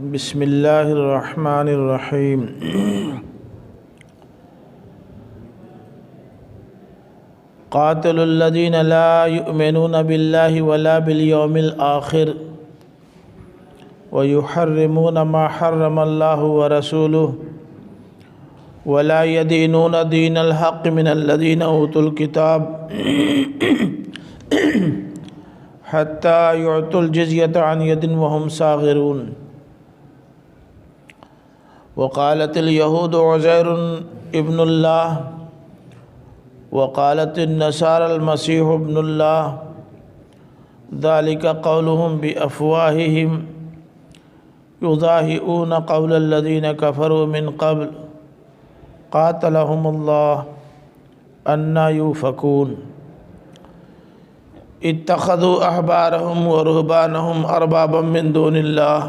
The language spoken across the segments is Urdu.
بسم اللہ الرحمن الرحیم۔ قاتل الذین لا یؤمنون باللہ ولا بالیوم الآخر ویحرمون ما حرم اللہ ورسولہ ولا یدینون دین الحق من الذین اوتوا الکتاب حتی یعطوا الجزیۃ عن ید وہم صاغرون۔ وقالت اليہود عزیر ابن اللہ وقالت النصارى المسیح ابن اللہ ذلك قولهم بأفواههم يضاهئون قول الذين كفروا من قبل قاتلهم الله أنى يؤفكون۔ اتخذوا أحبارهم ورهبانهم أربابا من دون الله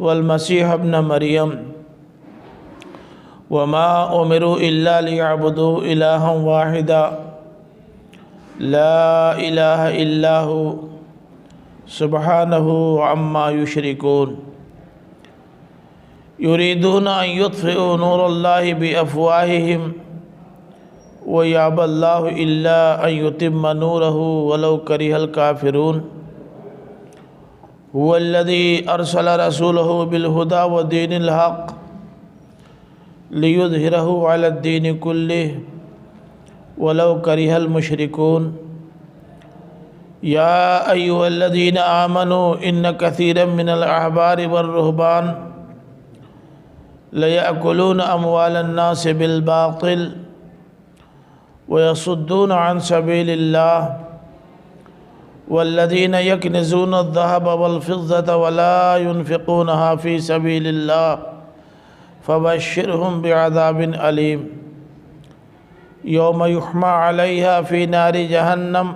والمسیح ابن مریم وما امروا الا ليعبدوا الہا واحدا لا الہ الا هو سبحانہ عما یشرکون۔ یریدون ان یطفئوا نور اللہ بافواہہم ویأبی اللہ الا ان یتم نورہ ولو کرہ الکافرون۔ هو الذي أرسل رسوله بالهدى ودين الحق ليظهره على الدين كله ولو كره المشركون۔ يا أيها الذين آمنوا إن كثيرا من الأحبار والرهبان ليأكلون أموال الناس بالباطل ويصدون عن سبيل الله والذین یکنزون الذهب والفضة ولا ينفقونها في سبيل الله فبشرهم بعذاب علیم۔ یوم یحمى علیہا فی نار جہنم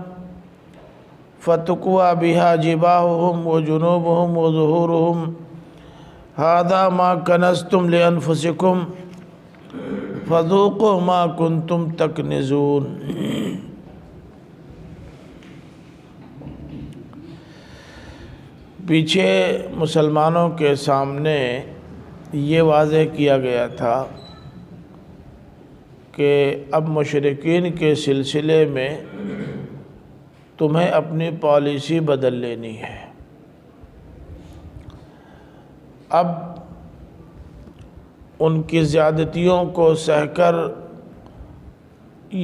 فتکوی بها جباہهم وجنوبهم وظہورهم ھذا ما کنزتم لانفسکم فذوقوا ما کنتم تکنزون۔ پیچھے مسلمانوں کے سامنے یہ واضح کیا گیا تھا کہ اب مشرکین کے سلسلے میں تمہیں اپنی پالیسی بدل لینی ہے۔ اب ان کی زیادتیوں کو سہ کر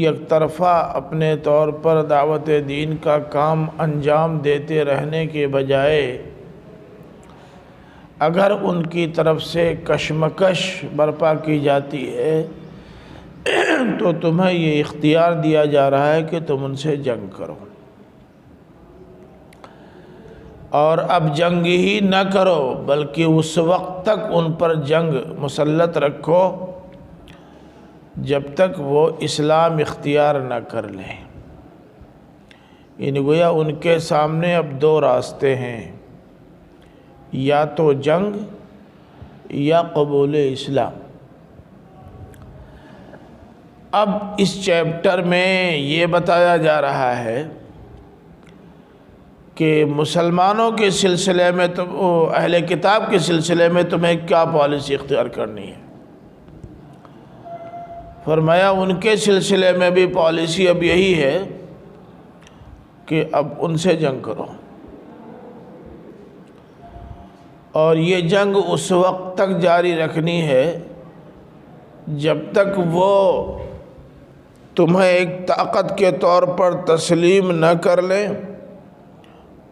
یک طرفہ اپنے طور پر دعوت دین کا کام انجام دیتے رہنے کے بجائے اگر ان کی طرف سے کشمکش برپا کی جاتی ہے تو تمہیں یہ اختیار دیا جا رہا ہے کہ تم ان سے جنگ کرو، اور اب جنگ ہی نہ کرو بلکہ اس وقت تک ان پر جنگ مسلط رکھو جب تک وہ اسلام اختیار نہ کر لیں۔ یعنی گویا ان کے سامنے اب دو راستے ہیں، یا تو جنگ یا قبول اسلام۔ اب اس چیپٹر میں یہ بتایا جا رہا ہے کہ مسلمانوں کے سلسلے میں اہل کتاب کے سلسلے میں تمہیں کیا پالیسی اختیار کرنی ہے۔ فرمایا ان کے سلسلے میں بھی پالیسی اب یہی ہے کہ اب ان سے جنگ کرو، اور یہ جنگ اس وقت تک جاری رکھنی ہے جب تک وہ تمہیں ایک طاقت کے طور پر تسلیم نہ کر لیں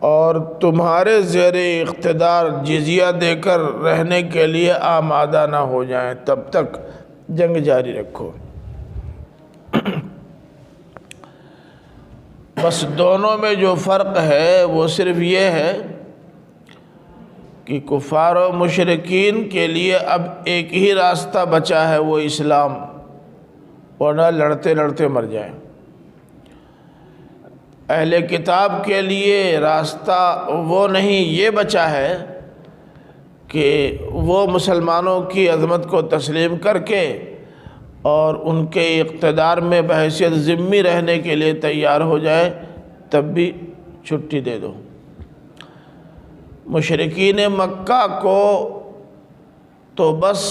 اور تمہارے زیر اقتدار جزیہ دے کر رہنے کے لیے آمادہ نہ ہو جائیں، تب تک جنگ جاری رکھو۔ بس دونوں میں جو فرق ہے وہ صرف یہ ہے کہ کفار و مشرکین کے لیے اب ایک ہی راستہ بچا ہے، وہ اسلام، ورنہ لڑتے لڑتے مر جائیں۔ اہل کتاب کے لیے راستہ وہ نہیں، یہ بچا ہے کہ وہ مسلمانوں کی عظمت کو تسلیم کر کے اور ان کے اقتدار میں بحیثیت ذمہ رہنے کے لیے تیار ہو جائے، تب بھی چھٹی دے دو۔ مشرکین مکہ کو تو بس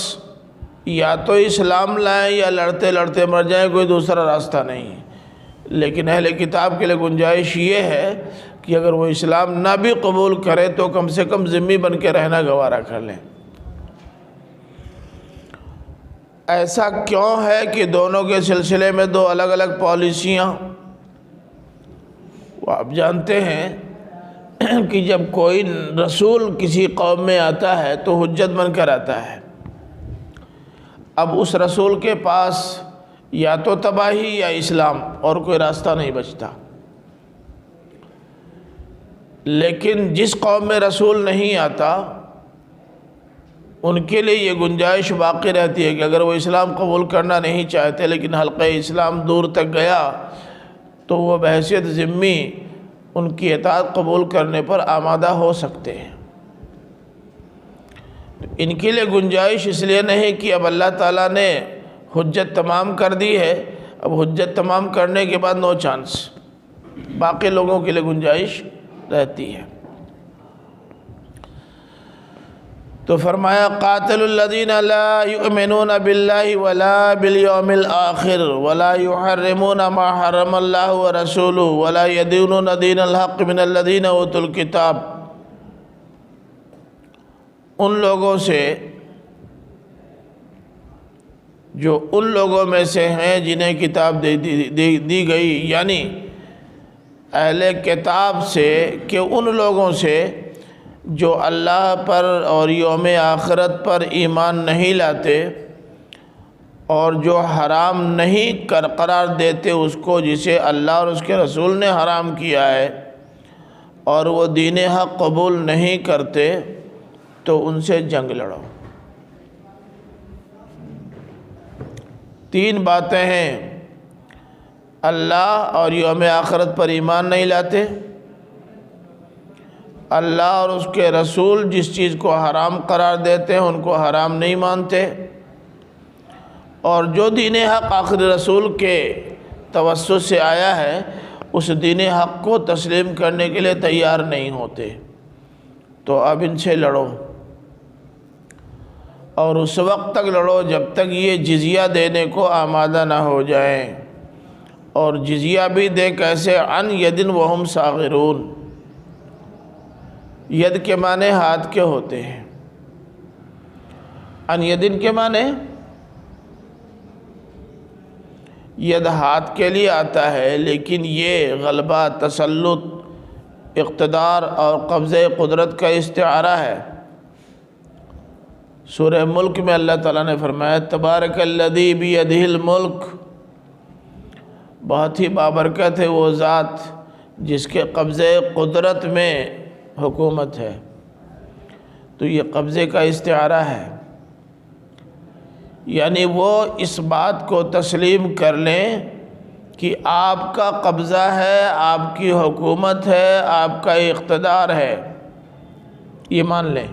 یا تو اسلام لائیں یا لڑتے لڑتے مر جائیں، کوئی دوسرا راستہ نہیں ہے۔ لیکن اہل کتاب کے لیے گنجائش یہ ہے کہ اگر وہ اسلام نہ بھی قبول کرے تو کم سے کم ذمہ بن کے رہنا گوارا کر لیں۔ ایسا کیوں ہے کہ دونوں کے سلسلے میں دو الگ الگ پالیسیاں؟ وہ آپ جانتے ہیں کہ جب کوئی رسول کسی قوم میں آتا ہے تو حجت بن کر آتا ہے۔ اب اس رسول کے پاس یا تو تباہی یا اسلام، اور کوئی راستہ نہیں بچتا۔ لیکن جس قوم میں رسول نہیں آتا ان کے لیے یہ گنجائش باقی رہتی ہے کہ اگر وہ اسلام قبول کرنا نہیں چاہتے لیکن حلقہ اسلام دور تک گیا تو وہ بحیثیت ذمی ان کی اطاعت قبول کرنے پر آمادہ ہو سکتے ہیں۔ ان کے لیے گنجائش اس لیے نہیں کہ اب اللہ تعالیٰ نے حجت تمام کر دی ہے، اب حجت تمام کرنے کے بعد نو چانس، باقی لوگوں کے لیے گنجائش رہتی ہے۔ تو فرمایا قاتل الذین لا یؤمنون باللہ ولا بالیوم الآخر ولا یحرمون ما حرم اللہ ورسولہ ولا یدینون دین الحق من الذین اوتوا الکتاب، ان لوگوں سے جو ان لوگوں میں سے ہیں جنہیں کتاب دی گئی، یعنی اہل کتاب سے، کہ ان لوگوں سے جو اللہ پر اور یوم آخرت پر ایمان نہیں لاتے اور جو حرام نہیں قرار دیتے اس کو جسے اللہ اور اس کے رسول نے حرام کیا ہے، اور وہ دین حق قبول نہیں کرتے، تو ان سے جنگ لڑو۔ تین باتیں ہیں: اللہ اور یوم آخرت پر ایمان نہیں لاتے، اللہ اور اس کے رسول جس چیز کو حرام قرار دیتے ہیں ان کو حرام نہیں مانتے، اور جو دین حق آخری رسول کے توسط سے آیا ہے اس دین حق کو تسلیم کرنے کے لیے تیار نہیں ہوتے۔ تو اب ان سے لڑو، اور اس وقت تک لڑو جب تک یہ جزیہ دینے کو آمادہ نہ ہو جائیں، اور جزیہ بھی دے کیسے؟ عن ید وہم صاغرون۔ ید کے معنی ہاتھ کے ہوتے ہیں، عن یدن کے معنی ید ہاتھ کے لیے آتا ہے، لیکن یہ غلبہ، تسلط، اقتدار اور قبضہ قدرت کا استعارہ ہے۔ سورہ ملک میں اللہ تعالیٰ نے فرمایا تبارک الذی بیدہ الملک، بہت ہی بابرکت ہے وہ ذات جس کے قبضہ قدرت میں حکومت ہے۔ تو یہ قبضے کا استعارہ ہے، یعنی وہ اس بات کو تسلیم کر لیں کہ آپ کا قبضہ ہے، آپ کی حکومت ہے، آپ کا اقتدار ہے، یہ مان لیں،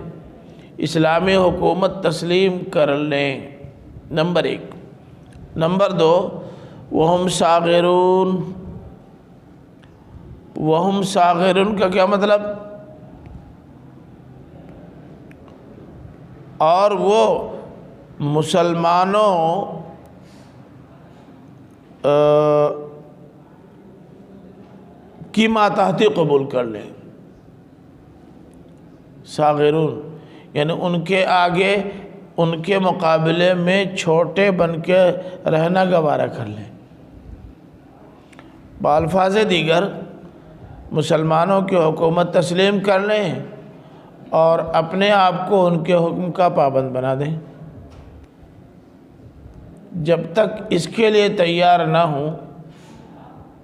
اسلامی حکومت تسلیم کر لیں، نمبر ایک۔ نمبر دو، وہم صاغرون۔ وہم صاغرون کا کیا مطلب؟ اور وہ مسلمانوں کی ماتحتی قبول کر لیں۔ صاغرون یعنی ان کے آگے، ان کے مقابلے میں چھوٹے بن کے رہنا گوارا کر لیں۔ بالفاظ دیگر مسلمانوں کی حکومت تسلیم کر لیں اور اپنے آپ کو ان کے حکم کا پابند بنا دیں۔ جب تک اس کے لیے تیار نہ ہوں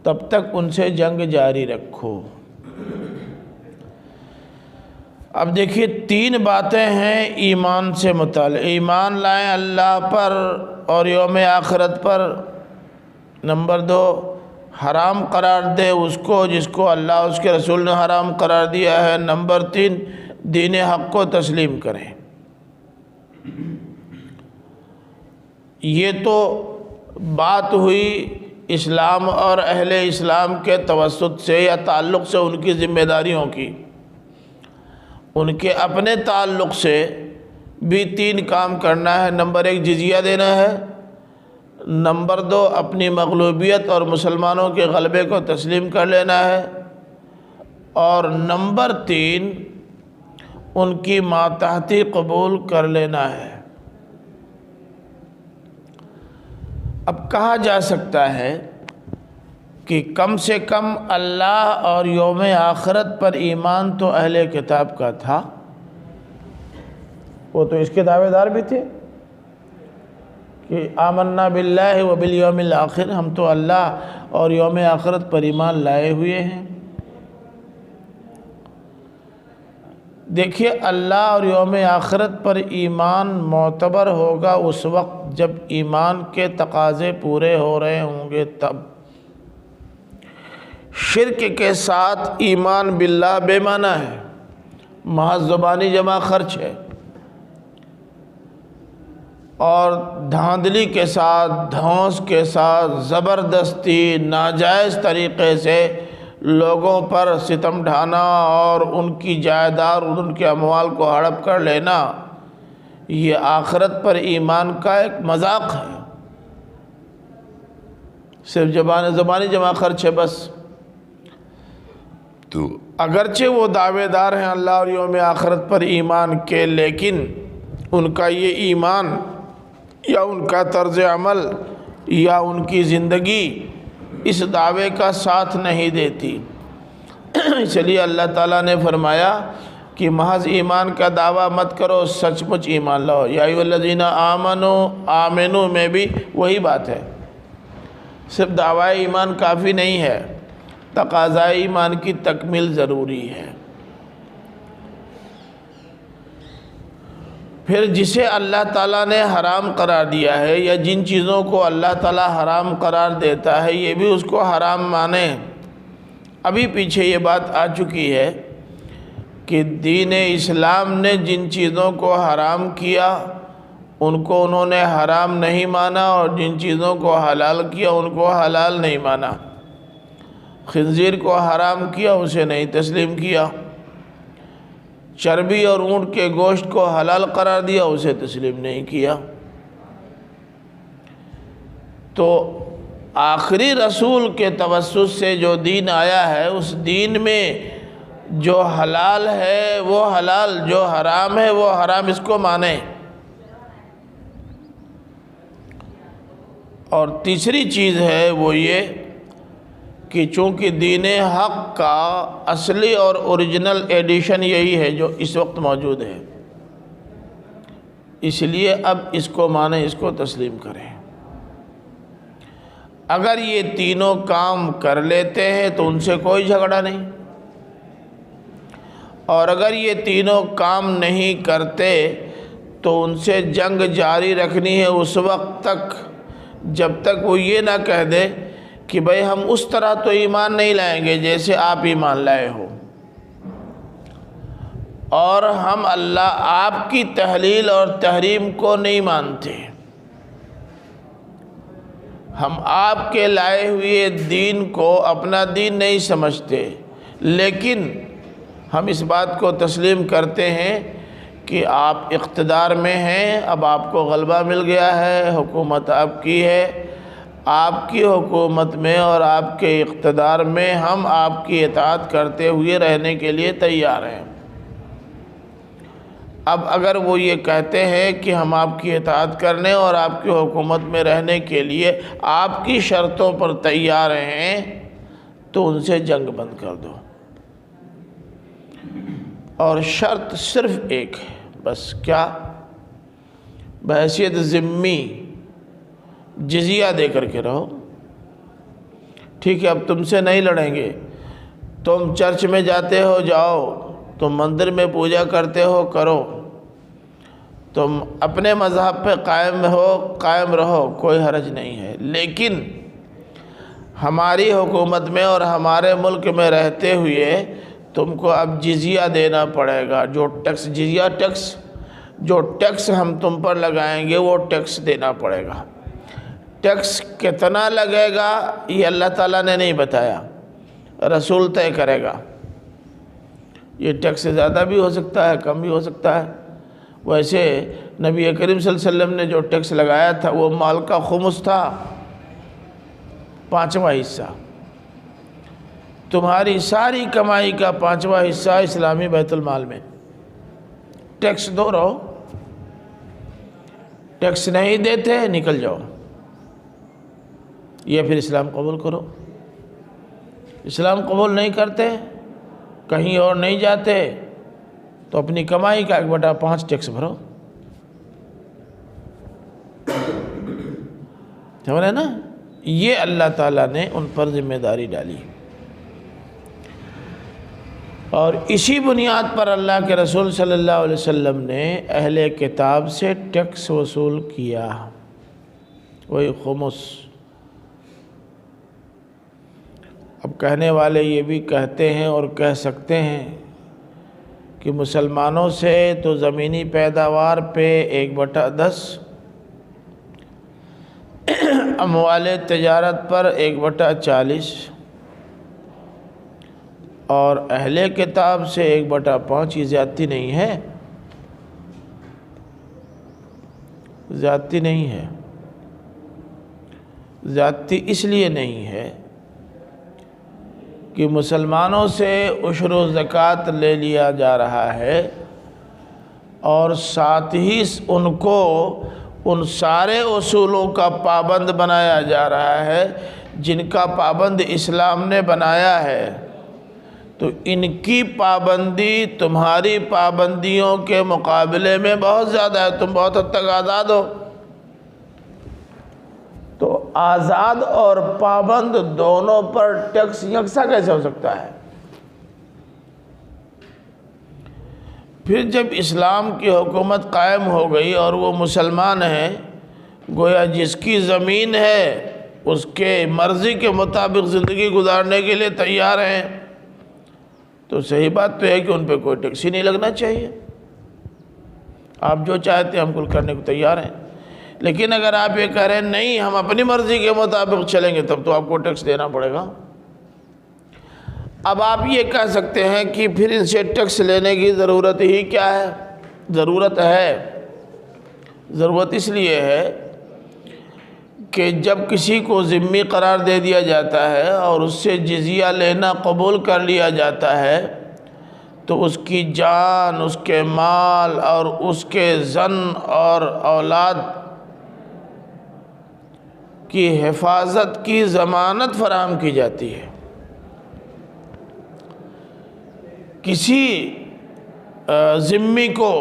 تب تک ان سے جنگ جاری رکھو۔ اب دیکھیے تین باتیں ہیں ایمان سے متعلق۔ ایمان لائیں اللہ پر اور یوم آخرت پر۔ نمبر دو، حرام قرار دے اس کو جس کو اللہ اس کے رسول نے حرام قرار دیا ہے۔ نمبر تین، دین حق کو تسلیم کریں۔ یہ تو بات ہوئی اسلام اور اہل اسلام کے توسط سے یا تعلق سے ان کی ذمہ داریوں کی، ان کے اپنے تعلق سے بھی 3 کام کرنا ہے۔ نمبر 1 جزیہ دینا ہے، نمبر 2 اپنی مغلوبیت اور مسلمانوں کے غلبے کو تسلیم کر لینا ہے، اور نمبر 3 ان کی ماتحتی قبول کر لینا ہے۔ اب کہا جا سکتا ہے کہ کم سے کم اللہ اور یوم آخرت پر ایمان تو اہل کتاب کا تھا، وہ تو اس کے دعوے دار بھی تھے کہ آمنا باللہ و بالیوم الآخر، ہم تو اللہ اور یوم آخرت پر ایمان لائے ہوئے ہیں۔ دیکھیے، اللہ اور یوم آخرت پر ایمان معتبر ہوگا اس وقت جب ایمان کے تقاضے پورے ہو رہے ہوں گے، تب۔ شرک کے ساتھ ایمان باللہ بے معنی ہے، محض زبانی جمع خرچ ہے، اور دھاندلی کے ساتھ، دھونس کے ساتھ، زبردستی ناجائز طریقے سے لوگوں پر ستم ڈھانا اور ان کی جائیداد اور ان کے اموال کو ہڑپ کر لینا، یہ آخرت پر ایمان کا ایک مذاق ہے، صرف زبانی جمع خرچ ہے بس۔ تو اگرچہ وہ دعوے دار ہیں اللہ اور یوم آخرت پر ایمان کے، لیکن ان کا یہ ایمان یا ان کا طرز عمل یا ان کی زندگی اس دعوے کا ساتھ نہیں دیتی۔ اس لیے اللہ تعالیٰ نے فرمایا کہ محض ایمان کا دعویٰ مت کرو، سچ مچ ایمان لاؤ۔ یا ایھا الذین آمنوا میں بھی وہی بات ہے، صرف دعویٰ ایمان کافی نہیں ہے، تقاضۂ ایمان کی تکمیل ضروری ہے۔ پھر جسے اللہ تعالیٰ نے حرام قرار دیا ہے، یا جن چیزوں کو اللہ تعالیٰ حرام قرار دیتا ہے، یہ بھی اس کو حرام مانیں۔ ابھی پیچھے یہ بات آ چکی ہے کہ دین اسلام نے جن چیزوں کو حرام کیا ان کو انہوں نے حرام نہیں مانا، اور جن چیزوں کو حلال کیا ان کو حلال نہیں مانا۔ خنزیر کو حرام کیا، اسے نہیں تسلیم کیا، چربی اور اونٹ کے گوشت کو حلال قرار دیا، اسے تسلیم نہیں کیا۔ تو آخری رسول کے توسط سے جو دین آیا ہے، اس دین میں جو حلال ہے وہ حلال، جو حرام ہے وہ حرام، اس کو مانیں۔ اور تیسری چیز ہے وہ یہ کہ چونکہ دین حق کا اصلی اور اوریجنل ایڈیشن یہی ہے جو اس وقت موجود ہے، اس لیے اب اس کو مانیں، اس کو تسلیم کریں۔ اگر یہ تینوں کام کر لیتے ہیں تو ان سے کوئی جھگڑا نہیں، اور اگر یہ تینوں کام نہیں کرتے تو ان سے جنگ جاری رکھنی ہے اس وقت تک جب تک وہ یہ نہ کہہ دے کہ بھئی ہم اس طرح تو ایمان نہیں لائیں گے جیسے آپ ایمان لائے ہو، اور ہم اللہ آپ کی تحلیل اور تحریم کو نہیں مانتے، ہم آپ کے لائے ہوئے دین کو اپنا دین نہیں سمجھتے، لیکن ہم اس بات کو تسلیم کرتے ہیں کہ آپ اقتدار میں ہیں، اب آپ کو غلبہ مل گیا ہے، حکومت آپ کی ہے، آپ کی حکومت میں اور آپ کے اقتدار میں ہم آپ کی اطاعت کرتے ہوئے رہنے کے لیے تیار ہیں۔ اب اگر وہ یہ کہتے ہیں کہ ہم آپ کی اطاعت کرنے اور آپ کی حکومت میں رہنے کے لیے آپ کی شرطوں پر تیار ہیں تو ان سے جنگ بند کر دو، اور شرط صرف ایک ہے بس، کیا؟ بحیثیت ذمی جزیہ دے کر کے رہو، ٹھیک ہے؟ اب تم سے نہیں لڑیں گے، تم چرچ میں جاتے ہو جاؤ، تم مندر میں پوجا کرتے ہو کرو، تم اپنے مذہب پہ قائم رہو، کوئی حرج نہیں ہے، لیکن ہماری حکومت میں اور ہمارے ملک میں رہتے ہوئے تم کو اب جزیہ دینا پڑے گا، جو ٹیکس، جزیہ ٹیکس، جو ٹیکس ہم تم پر لگائیں گے وہ ٹیکس دینا پڑے گا۔ ٹیکس کتنا لگے گا یہ اللہ تعالیٰ نے نہیں بتایا، رسول طے کرے گا، یہ ٹیکس زیادہ بھی ہو سکتا ہے، کم بھی ہو سکتا ہے۔ ویسے نبی کریم صلی اللہ علیہ وسلم نے جو ٹیکس لگایا تھا وہ مال کا خمس تھا، 5واں حصہ۔ تمہاری ساری کمائی کا 5واں حصہ اسلامی بیت المال میں ٹیکس دو رہو، ٹیکس نہیں دیتے نکل جاؤ، یہ پھر اسلام قبول کرو۔ اسلام قبول نہیں کرتے، کہیں اور نہیں جاتے، تو اپنی کمائی کا 1/5 ٹیکس بھرو۔ سمجھ رہے نا؟ یہ اللہ تعالیٰ نے ان پر ذمہ داری ڈالی، اور اسی بنیاد پر اللہ کے رسول صلی اللہ علیہ وسلم نے اہل کتاب سے ٹیکس وصول کیا، وہی خمس۔ اب کہنے والے یہ بھی کہتے ہیں اور کہہ سکتے ہیں کہ مسلمانوں سے تو زمینی پیداوار پہ 1/10، اموال تجارت پر 1/40، اور اہل کتاب سے 1/5، یہ زیادتی نہیں ہے، زیادتی نہیں ہے۔ زیادتی اس لیے نہیں ہے کہ مسلمانوں سے عشر و زکوٰۃ لے لیا جا رہا ہے، اور ساتھ ہی ان کو ان سارے اصولوں کا پابند بنایا جا رہا ہے جن کا پابند اسلام نے بنایا ہے۔ تو ان کی پابندی تمہاری پابندیوں کے مقابلے میں بہت زیادہ ہے، تم بہت حد تک آزاد ہو۔ تو آزاد اور پابند دونوں پر ٹیکس یکساں کیسے ہو سکتا ہے؟ پھر جب اسلام کی حکومت قائم ہو گئی اور وہ مسلمان ہیں، گویا جس کی زمین ہے اس کے مرضی کے مطابق زندگی گزارنے کے لیے تیار ہیں، تو صحیح بات تو ہے کہ ان پہ کوئی ٹیکس ہی نہیں لگنا چاہیے، آپ جو چاہتے ہیں ہم کل کرنے کو تیار ہیں۔ لیکن اگر آپ یہ کہہ رہے ہیں نہیں ہم اپنی مرضی کے مطابق چلیں گے، تب تو آپ کو ٹیکس دینا پڑے گا۔ اب آپ یہ کہہ سکتے ہیں کہ پھر ان سے ٹیکس لینے کی ضرورت ہی کیا ہے؟ ضرورت ہے، ضرورت اس لیے ہے کہ جب کسی کو ذمہ قرار دے دیا جاتا ہے اور اس سے جزیہ لینا قبول کر لیا جاتا ہے، تو اس کی جان، اس کے مال اور اس کے زن اور اولاد کی حفاظت کی ضمانت فراہم کی جاتی ہے۔ کسی ذمہ کو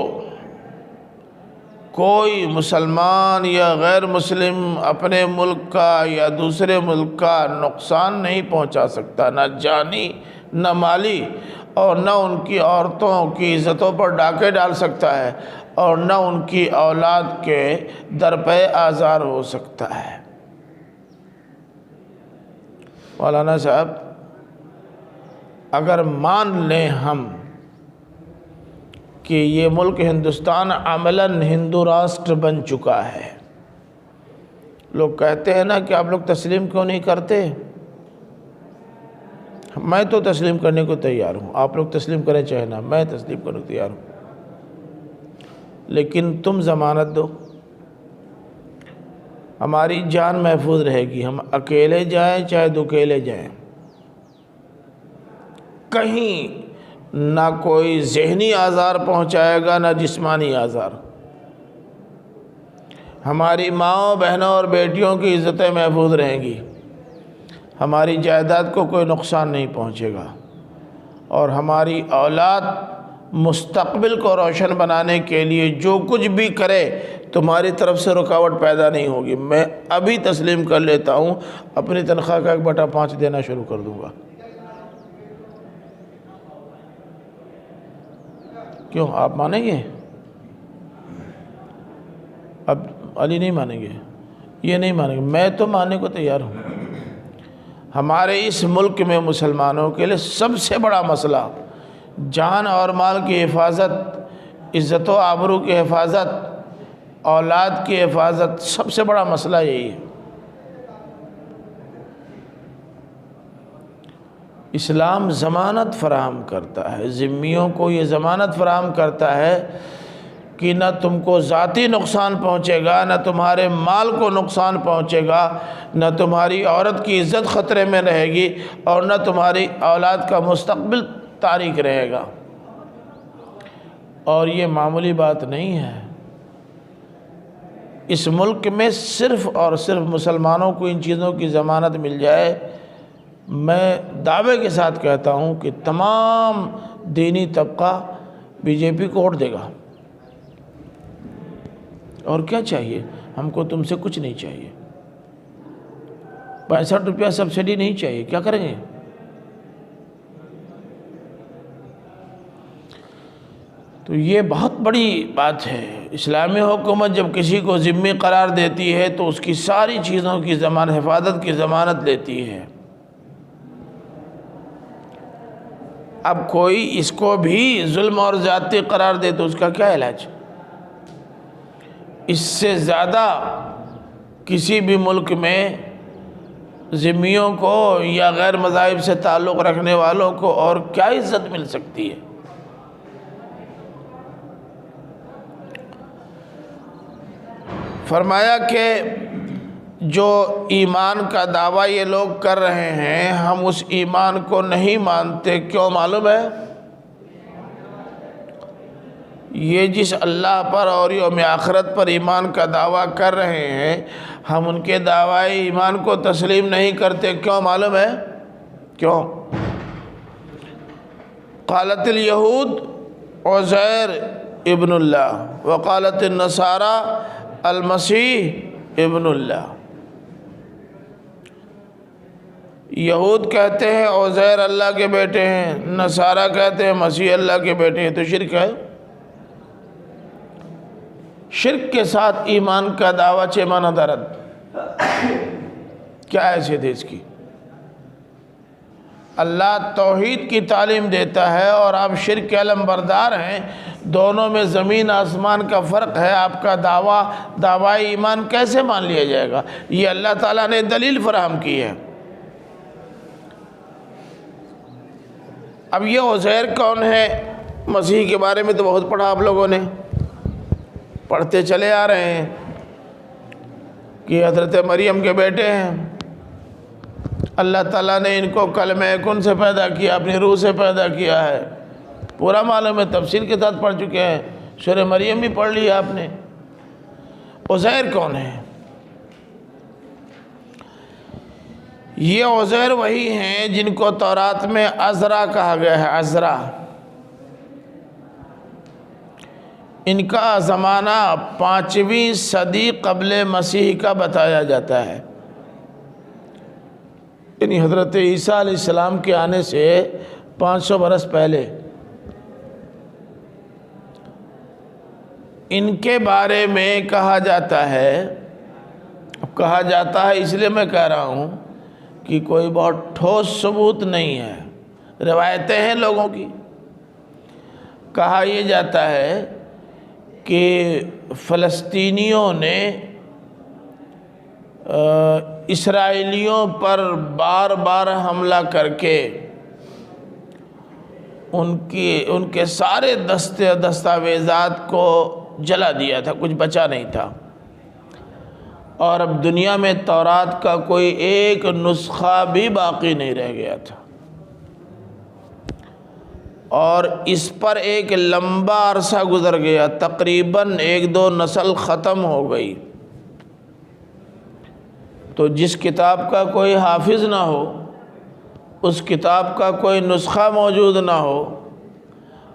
کوئی مسلمان یا غیر مسلم اپنے ملک کا یا دوسرے ملک کا نقصان نہیں پہنچا سکتا، نہ جانی نہ مالی، اور نہ ان کی عورتوں کی عزتوں پر ڈاکے ڈال سکتا ہے، اور نہ ان کی اولاد کے درپے آزار ہو سکتا ہے۔ مولانا صاحب، اگر مان لیں ہم کہ یہ ملک ہندوستان عملاً ہندو راشٹر بن چکا ہے، لوگ کہتے ہیں نا کہ آپ لوگ تسلیم کیوں نہیں کرتے؟ میں تو تسلیم کرنے کو تیار ہوں، آپ لوگ تسلیم کریں چاہے نہ، میں تسلیم کرنے کو تیار ہوں، لیکن تم ضمانت دو، ہماری جان محفوظ رہے گی، ہم اکیلے جائیں چاہے دکیلے جائیں، کہیں نہ کوئی ذہنی آزار پہنچائے گا نہ جسمانی آزار، ہماری ماؤں بہنوں اور بیٹیوں کی عزتیں محفوظ رہیں گی، ہماری جائیداد کو کوئی نقصان نہیں پہنچے گا، اور ہماری اولاد مستقبل کو روشن بنانے کے لیے جو کچھ بھی کرے تمہاری طرف سے رکاوٹ پیدا نہیں ہوگی۔ میں ابھی تسلیم کر لیتا ہوں، اپنی تنخواہ کا 1/5 دینا شروع کر دوں گا۔ کیوں آپ مانیں گے؟ اب علی نہیں مانیں گے، یہ نہیں مانیں گے، میں تو ماننے کو تیار ہوں۔ ہمارے اس ملک میں مسلمانوں کے لیے سب سے بڑا مسئلہ جان اور مال کی حفاظت، عزت و آبرو کی حفاظت، اولاد کی حفاظت، سب سے بڑا مسئلہ یہی ہے۔ اسلام ضمانت فراہم کرتا ہے، ذمیوں کو یہ ضمانت فراہم کرتا ہے کہ نہ تم کو ذاتی نقصان پہنچے گا، نہ تمہارے مال کو نقصان پہنچے گا، نہ تمہاری عورت کی عزت خطرے میں رہے گی، اور نہ تمہاری اولاد کا مستقبل تاریک رہے گا۔ اور یہ معمولی بات نہیں ہے، اس ملک میں صرف اور صرف مسلمانوں کو ان چیزوں کی ضمانت مل جائے، میں دعوے کے ساتھ کہتا ہوں کہ تمام دینی طبقہ بی جے پی کو ووٹ دے گا۔ اور کیا چاہیے ہم کو؟ تم سے کچھ نہیں چاہیے، 65 روپیہ سبسڈی نہیں چاہیے، کیا کریں گے؟ تو یہ بہت بڑی بات ہے۔ اسلامی حکومت جب کسی کو ذمہ قرار دیتی ہے تو اس کی ساری چیزوں کی ضمانت، حفاظت کی ضمانت لیتی ہے۔ اب کوئی اس کو بھی ظلم اور زیادتی قرار دے تو اس کا کیا علاج؟ اس سے زیادہ کسی بھی ملک میں ذمیوں کو یا غیر مذاہب سے تعلق رکھنے والوں کو اور کیا عزت مل سکتی ہے؟ فرمایا کہ جو ایمان کا دعویٰ یہ لوگ کر رہے ہیں، ہم اس ایمان کو نہیں مانتے۔ کیوں معلوم ہے؟ یہ جس اللہ پر اور یوم آخرت پر ایمان کا دعویٰ کر رہے ہیں، ہم ان کے دعویٰ ایمان کو تسلیم نہیں کرتے۔ کیوں معلوم ہے؟ کیوں؟ قالت الیہود عزیر ابن اللہ وقالت النصارى المسیح ابن اللہ۔ یہود کہتے ہیں عزیر اللہ کے بیٹے ہیں، نصارہ کہتے ہیں مسیح اللہ کے بیٹے ہیں، تو شرک ہے۔ شرک کے ساتھ ایمان کا دعویٰ چیمانہ درد، کیا حیثیت ہے اس کی؟ اللہ توحید کی تعلیم دیتا ہے اور آپ شرک کے علم بردار ہیں، دونوں میں زمین آسمان کا فرق ہے۔ آپ کا دعویٰ ایمان کیسے مان لیا جائے گا؟ یہ اللہ تعالیٰ نے دلیل فراہم کی ہے۔ اب یہ عزیر کون ہے؟ مسیح کے بارے میں تو بہت پڑھا آپ لوگوں نے، پڑھتے چلے آ رہے ہیں کہ حضرت مریم کے بیٹے ہیں۔ اللہ تعالیٰ نے ان کو کلمہ کن سے پیدا کیا، اپنی روح سے پیدا کیا ہے، پورا معلوم ہے، تفصیل کے ساتھ پڑھ چکے ہیں، سورہ مریم بھی پڑھ لی آپ نے۔ عزیر کون ہے؟ یہ عزیر وہی ہیں جن کو تورات میں عذرا کہا گیا ہے، عذرا۔ ان کا زمانہ 5ویں صدی قبل مسیح کا بتایا جاتا ہے، یعنی حضرت عیسیٰ علیہ السلام کے آنے سے 500 برس پہلے۔ ان کے بارے میں کہا جاتا ہے، کہا جاتا ہے اس لیے میں کہہ رہا ہوں کہ کوئی بہت ٹھوس ثبوت نہیں ہے، روایتیں ہیں لوگوں کی۔ کہا یہ جاتا ہے کہ فلسطینیوں نے اسرائیلیوں پر بار بار حملہ کر کے ان کے سارے دستاویزات کو جلا دیا تھا، کچھ بچا نہیں تھا، اور اب دنیا میں تورات کا کوئی ایک نسخہ بھی باقی نہیں رہ گیا تھا، اور اس پر ایک لمبا عرصہ گزر گیا، تقریباً 1-2 نسل ختم ہو گئی۔ تو جس کتاب کا کوئی حافظ نہ ہو، اس کتاب کا کوئی نسخہ موجود نہ ہو،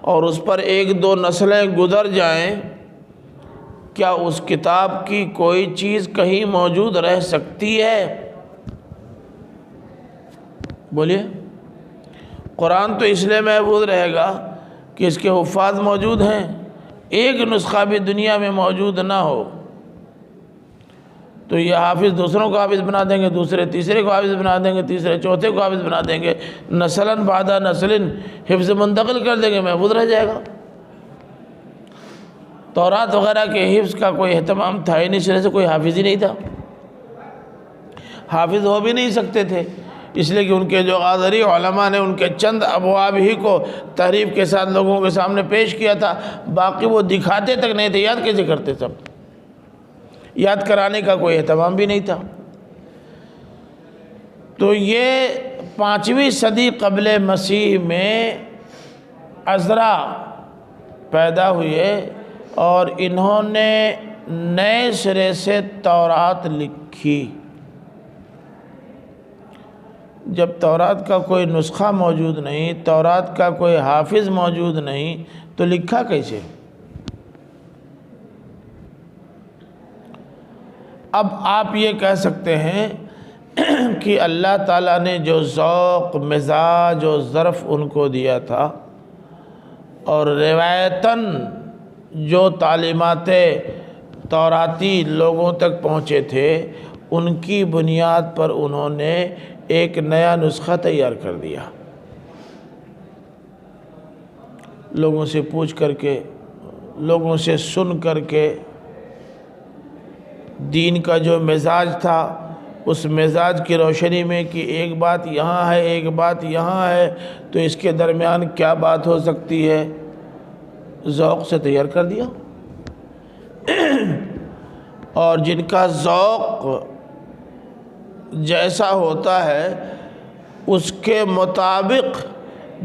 اور اس پر 1-2 نسلیں گزر جائیں، کیا اس کتاب کی کوئی چیز کہیں موجود رہ سکتی ہے؟ بولیے۔ قرآن تو اس لیے محفوظ رہے گا کہ اس کے حفاظ موجود ہیں، ایک نسخہ بھی دنیا میں موجود نہ ہو تو یہ حافظ دوسروں کو حافظ بنا دیں گے، دوسرے تیسرے کو حافظ بنا دیں گے، تیسرے چوتھے کو حافظ بنا دیں گے، نسلاً بعد نسل حفظ منتقل کر دیں گے، محفوظ رہ جائے گا۔ تورات وغیرہ کے حفظ کا کوئی اہتمام تھا ہی نہیں، اس طرح سے کوئی حافظ ہی نہیں تھا، حافظ ہو بھی نہیں سکتے تھے، اس لیے کہ ان کے جو غازری علماء نے ان کے چند ابواب ہی کو تحریف کے ساتھ لوگوں کے سامنے پیش کیا تھا، باقی وہ دکھاتے تک نہیں تھے، یاد کیسے کرتے؟ سب یاد کرانے کا کوئی اہتمام بھی نہیں تھا۔ تو یہ 5ویں صدی قبل مسیح میں عذرا پیدا ہوئے اور انہوں نے نئے سرے سے تورات لکھی۔ جب تورات کا کوئی نسخہ موجود نہیں، تورات کا کوئی حافظ موجود نہیں، تو لکھا کیسے؟ اب آپ یہ کہہ سکتے ہیں کہ اللہ تعالیٰ نے جو ذوق، مزاج و ظرف ان کو دیا تھا اور روایتاً جو تعلیمات توراتی لوگوں تک پہنچے تھے، ان کی بنیاد پر انہوں نے ایک نیا نسخہ تیار کر دیا، لوگوں سے پوچھ کر کے، لوگوں سے سن کر کے۔ دین کا جو مزاج تھا، اس مزاج کی روشنی میں کہ ایک بات یہاں ہے، ایک بات یہاں ہے، تو اس کے درمیان کیا بات ہو سکتی ہے، ذوق سے تیار کر دیا۔ اور جن کا ذوق جیسا ہوتا ہے اس کے مطابق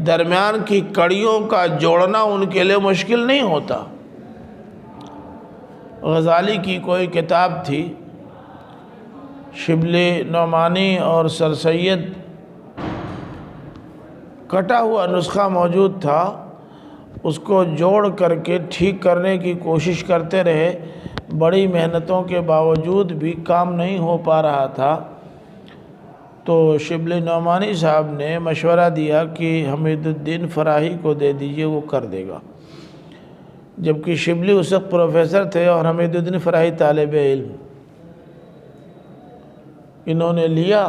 درمیان کی کڑیوں کا جوڑنا ان کے لیے مشکل نہیں ہوتا۔ غزالی کی کوئی کتاب تھی، شبلی نعمانی اور سر سید، کٹا ہوا نسخہ موجود تھا، اس کو جوڑ کر کے ٹھیک کرنے کی کوشش کرتے رہے، بڑی محنتوں کے باوجود بھی کام نہیں ہو پا رہا تھا۔ تو شبلی نعمانی صاحب نے مشورہ دیا کہ حمید الدین فراہی کو دے دیجئے، وہ کر دے گا۔ جبکہ شبلی اس وقت پروفیسر تھے اور حمید الدین فراہی طالب علم۔ انہوں نے لیا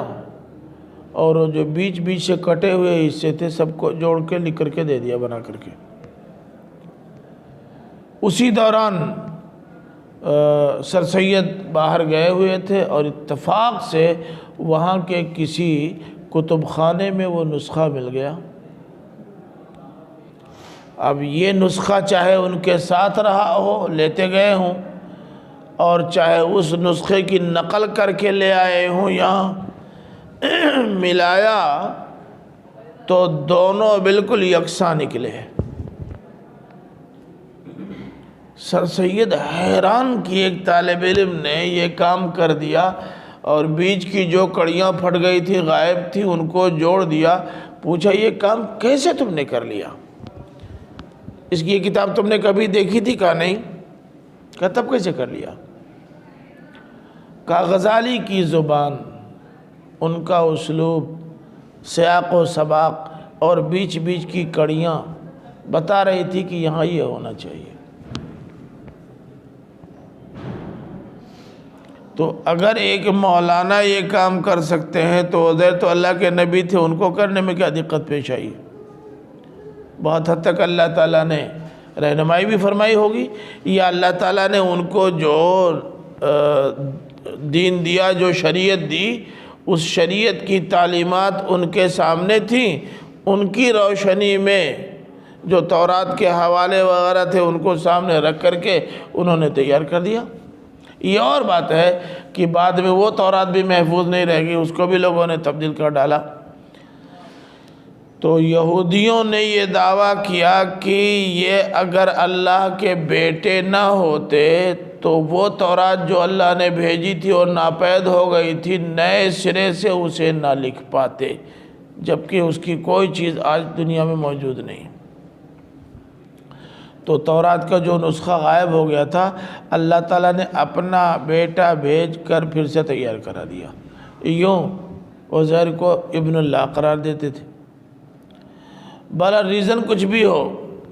اور وہ جو بیچ بیچ سے کٹے ہوئے حصے تھے سب کو جوڑ کے لکھ کر کے دے دیا، بنا کر کے۔ اسی دوران سر سید باہر گئے ہوئے تھے اور اتفاق سے وہاں کے کسی کتب خانے میں وہ نسخہ مل گیا۔ اب یہ نسخہ چاہے ان کے ساتھ رہا ہو، لیتے گئے ہوں، اور چاہے اس نسخے کی نقل کر کے لے آئے ہوں یہاں، ملایا تو دونوں بالکل یکساں نکلے۔ سر سید حیران کی ایک طالب علم نے یہ کام کر دیا اور بیچ کی جو کڑیاں پھٹ گئی تھی، غائب تھی، ان کو جوڑ دیا۔ پوچھا یہ کام کیسے تم نے کر لیا؟ اس کی یہ کتاب تم نے کبھی دیکھی تھی؟ کہا نہیں۔ کہا تب کیسے کر لیا؟ کہا غزالی کی زبان، ان کا اسلوب، سیاق و سباق اور بیچ بیچ کی کڑیاں بتا رہی تھی کہ یہاں یہ ہونا چاہیے۔ تو اگر ایک مولانا یہ کام کر سکتے ہیں تو عزیر تو اللہ کے نبی تھے، ان کو کرنے میں کیا دقت پیش آئی؟ بہت حد تک اللہ تعالیٰ نے رہنمائی بھی فرمائی ہوگی، یا اللہ تعالیٰ نے ان کو جو دین دیا، جو شریعت دی، اس شریعت کی تعلیمات ان کے سامنے تھیں، ان کی روشنی میں جو تورات کے حوالے وغیرہ تھے ان کو سامنے رکھ کر کے انہوں نے تیار کر دیا۔ یہ اور بات ہے کہ بعد میں وہ تورات بھی محفوظ نہیں رہ گئی، اس کو بھی لوگوں نے تبدیل کر ڈالا۔ تو یہودیوں نے یہ دعویٰ کیا کہ یہ اگر اللہ کے بیٹے نہ ہوتے تو وہ تورات جو اللہ نے بھیجی تھی اور ناپید ہو گئی تھی، نئے سرے سے اسے نہ لکھ پاتے، جبکہ اس کی کوئی چیز آج دنیا میں موجود نہیں۔ تو تورات کا جو نسخہ غائب ہو گیا تھا، اللہ تعالیٰ نے اپنا بیٹا بھیج کر پھر سے تیار کرا دیا۔ یوں عزیر کو ابن اللہ قرار دیتے تھے۔ بھلا ریزن کچھ بھی ہو،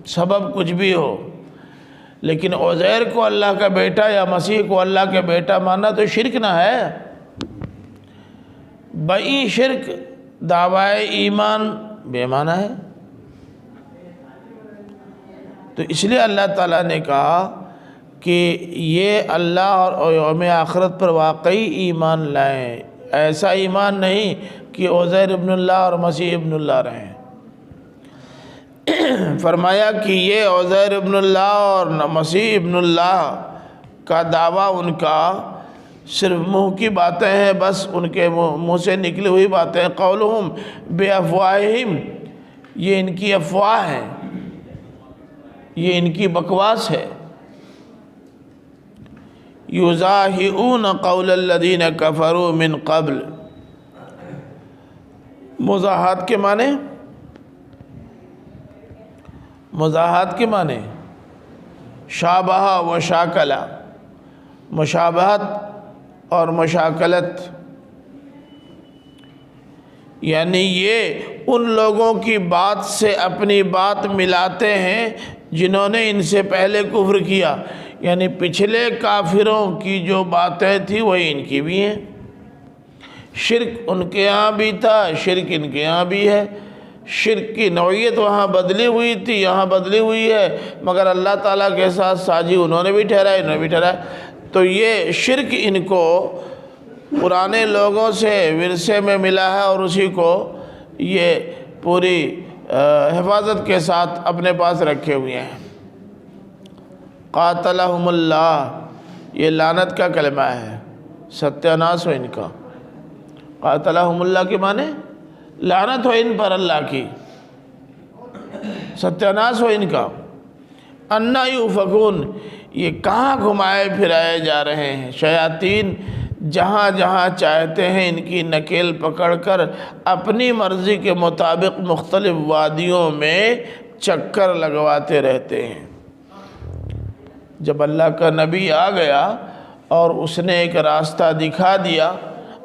سبب کچھ بھی ہو، لیکن عزیر کو اللہ کا بیٹا یا مسیح کو اللہ کے بیٹا ماننا تو شرک نہ ہے؟ بئی شرک دعوی ایمان بے معنی ہے۔ تو اس لیے اللہ تعالیٰ نے کہا کہ یہ اللہ اور یوم آخرت پر واقعی ایمان لائیں، ایسا ایمان نہیں کہ عزیر ابن اللہ اور مسیح ابن اللہ رہیں۔ فرمایا کہ یہ عزیر ابن اللہ اور مسیح ابن اللہ کا دعویٰ ان کا صرف منہ کی باتیں ہیں، بس ان کے منہ سے نکلی ہوئی باتیں، قولہم بافواہہم، یہ ان کی افواہ ہیں، یہ ان کی بکواس ہے۔ یضاہئون قول الذین کفروا من قبل، مضاحات کے معنی، مضاحات کے معنی شابہ و شاکلہ، مشابہت اور مشاکلت، یعنی یہ ان لوگوں کی بات سے اپنی بات ملاتے ہیں جنہوں نے ان سے پہلے کفر کیا، یعنی پچھلے کافروں کی جو باتیں تھیں وہی ان کی بھی ہیں۔ شرک ان کے یہاں بھی تھا، شرک ان کے یہاں بھی ہے، شرک کی نوعیت وہاں بدلی ہوئی تھی، یہاں بدلی ہوئی ہے، مگر اللہ تعالیٰ کے ساتھ ساجی انہوں نے بھی ٹھہرایا، انہوں نے بھی ٹھہرایا۔ تو یہ شرک ان کو پرانے لوگوں سے ورثے میں ملا ہے اور اسی کو یہ پوری حفاظت کے ساتھ اپنے پاس رکھے ہوئے ہیں۔ قاتلہم اللہ، یہ لعنت کا کلمہ ہے، ستیہ ناس ہو ان کا۔ قاتلہم اللہ کے معنی لعنت ہو ان پر اللہ کی، ستیہ ناس ہو ان کا۔ انا یؤفکون، یہ کہاں گھمائے پھرائے جا رہے ہیں، شیاطین جہاں جہاں چاہتے ہیں ان کی نکیل پکڑ کر اپنی مرضی کے مطابق مختلف وادیوں میں چکر لگواتے رہتے ہیں۔ جب اللہ کا نبی آ گیا اور اس نے ایک راستہ دکھا دیا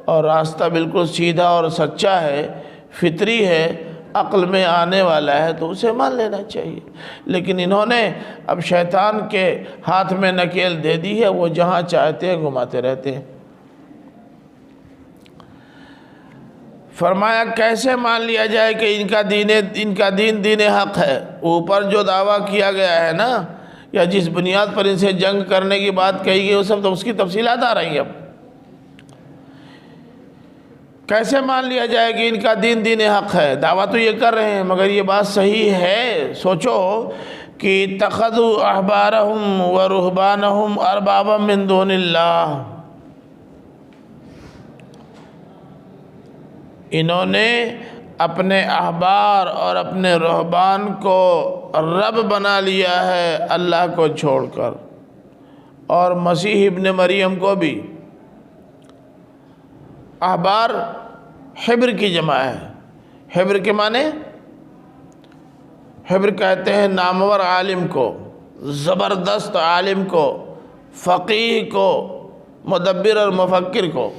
اور راستہ بالکل سیدھا اور سچا ہے، فطری ہے، عقل میں آنے والا ہے، تو اسے مان لینا چاہیے۔ لیکن انہوں نے اب شیطان کے ہاتھ میں نکیل دے دی ہے، وہ جہاں چاہتے ہیں گھماتے رہتے ہیں۔ فرمایا کیسے مان لیا جائے کہ ان کا دین دین حق ہے؟ اوپر جو دعویٰ کیا گیا ہے نا، یا جس بنیاد پر ان سے جنگ کرنے کی بات کہی گئی، وہ سب تو اس کی تفصیلات آ رہی ہیں۔ اب کیسے مان لیا جائے کہ ان کا دین دین حق ہے؟ دعویٰ تو یہ کر رہے ہیں، مگر یہ بات صحیح ہے؟ سوچو کہ اتخذوا احبارہم و رہبانہم اربابا من دون اللہ، انہوں نے اپنے احبار اور اپنے رہبان کو رب بنا لیا ہے اللہ کو چھوڑ کر، اور مسیح ابن مریم کو بھی۔ احبار حبر کی جمع ہے، حبر کے معنی، حبر کہتے ہیں نامور عالم کو، زبردست عالم کو، فقیہ کو، مدبر اور مفکر کو۔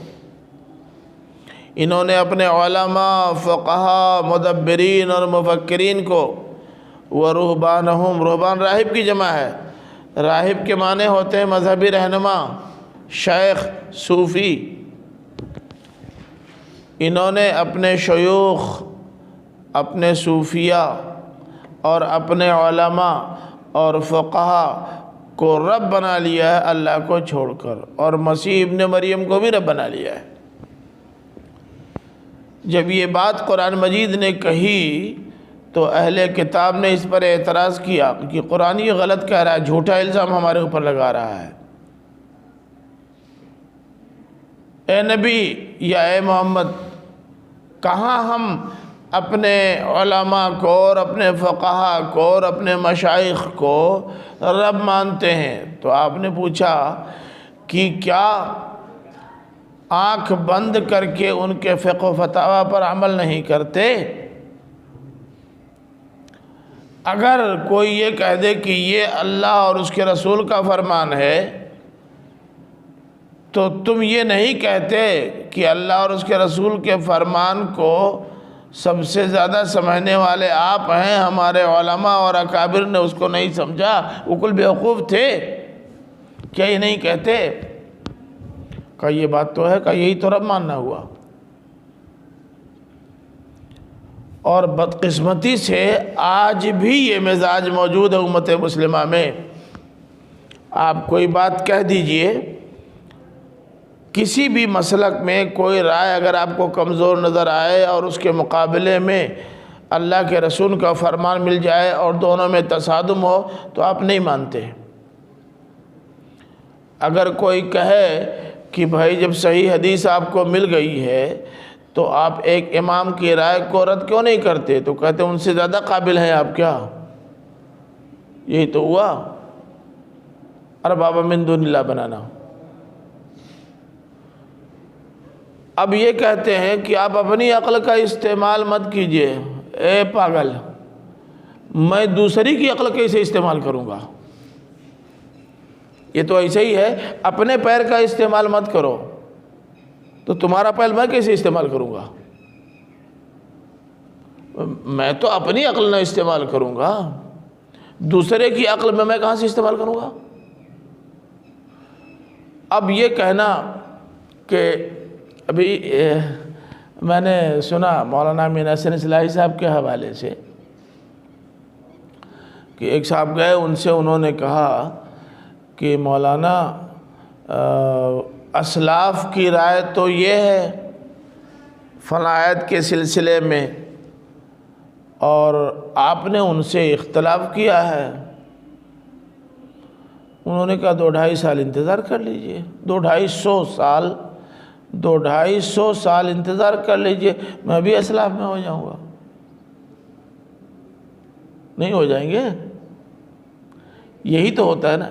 انہوں نے اپنے علماء، فقہاء، مدبرین اور مفکرین کو، ورہبانہم، رہبان راہب کی جمع ہے، راہب کے معنی ہوتے ہیں مذہبی رہنما، شیخ، صوفی۔ انہوں نے اپنے شیوخ، اپنے صوفیہ اور اپنے علماء اور فقہاء کو رب بنا لیا ہے اللہ کو چھوڑ کر، اور مسیح ابن مریم کو بھی رب بنا لیا ہے۔ جب یہ بات قرآن مجید نے کہی تو اہل کتاب نے اس پر اعتراض کیا کہ قرآن یہ غلط کہہ رہا ہے، جھوٹا الزام ہمارے اوپر لگا رہا ہے۔ اے نبی یا اے محمد، کہاں ہم اپنے علماء کو اور اپنے فقہاء کو اور اپنے مشائخ کو رب مانتے ہیں؟ تو آپ نے پوچھا کہ کیا آنکھ بند کر کے ان کے فقہ و فتاوی پر عمل نہیں کرتے؟ اگر کوئی یہ کہہ دے کہ یہ اللہ اور اس کے رسول کا فرمان ہے، تو تم یہ نہیں کہتے کہ اللہ اور اس کے رسول کے فرمان کو سب سے زیادہ سمجھنے والے آپ ہیں، ہمارے علماء اور اکابر نے اس کو نہیں سمجھا، وہ کل بیوقوف تھے؟ کیا یہ نہیں کہتے؟ کہ یہ بات تو ہے، کہ یہی تو رب ماننا ہوا۔ اور بدقسمتی سے آج بھی یہ مزاج موجود ہے امت مسلمہ میں۔ آپ کوئی بات کہہ دیجئے کسی بھی مسلک میں کوئی رائے اگر آپ کو کمزور نظر آئے اور اس کے مقابلے میں اللہ کے رسول کا فرمان مل جائے اور دونوں میں تصادم ہو تو آپ نہیں مانتے۔ اگر کوئی کہے کہ بھائی جب صحیح حدیث آپ کو مل گئی ہے تو آپ ایک امام کی رائے کو رد کیوں نہیں کرتے؟ تو کہتے ہیں ان سے زیادہ قابل ہیں آپ کیا؟ یہی تو ہوا، ارباب من دون اللہ بنانا۔ اب یہ کہتے ہیں کہ آپ اپنی عقل کا استعمال مت کیجئے۔ اے پاگل، میں دوسری کی عقل کیسے استعمال کروں گا؟ یہ تو ایسے ہی ہے، اپنے پیر کا استعمال مت کرو تو تمہارا پیر میں کیسے استعمال کروں گا؟ میں تو اپنی عقل نہ استعمال کروں گا، دوسرے کی عقل میں کہاں سے استعمال کروں گا؟ اب یہ کہنا کہ ابھی میں نے سنا مولانا امین حسن اصلاحی صاحب کے حوالے سے کہ ایک صاحب گئے، ان سے انہوں نے کہا کہ مولانا اسلاف کی رائے تو یہ ہے فلاں آیت کے سلسلے میں اور آپ نے ان سے اختلاف کیا ہے۔ انہوں نے کہا 2-2.5 سال انتظار کر لیجئے، 2-250 سال انتظار کر لیجئے، میں بھی اسلاف میں ہو جاؤں گا۔ نہیں ہو جائیں گے؟ یہی تو ہوتا ہے نا۔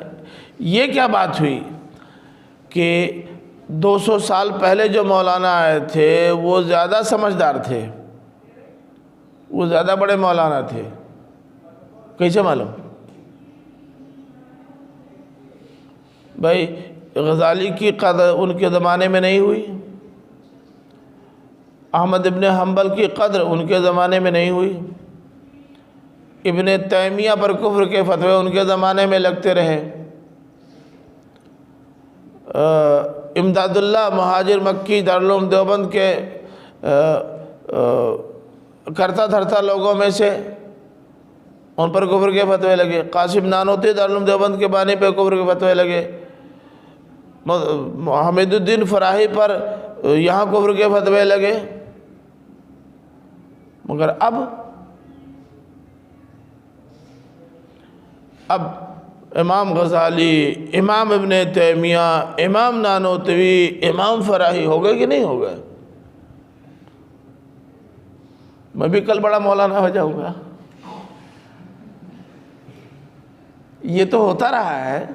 یہ کیا بات ہوئی کہ 200 سال پہلے جو مولانا آئے تھے وہ زیادہ سمجھدار تھے، وہ زیادہ بڑے مولانا تھے، کیسے معلوم؟ بھائی غزالی کی قدر ان کے زمانے میں نہیں ہوئی، احمد ابن حنبل کی قدر ان کے زمانے میں نہیں ہوئی، ابن تیمیہ پر کفر کے فتوے ان کے زمانے میں لگتے رہے، امداد اللہ مہاجر مکی دارالعلوم دیوبند کے کرتا دھرتا لوگوں میں سے ان پر کفر کے فتوے لگے، قاسم نانوتی دارالعلوم دیوبند کے بانی پہ کفر کے فتوے لگے، حمید الدین فراہی پر یہاں کفر کے فتوے لگے، مگر اب امام غزالی، امام ابن تیمیہ، امام نانوتوی، امام فراہی ہو گئے کہ نہیں ہو گئے؟ میں بھی کل بڑا مولانا ہو جاؤں گا۔ یہ تو ہوتا رہا ہے۔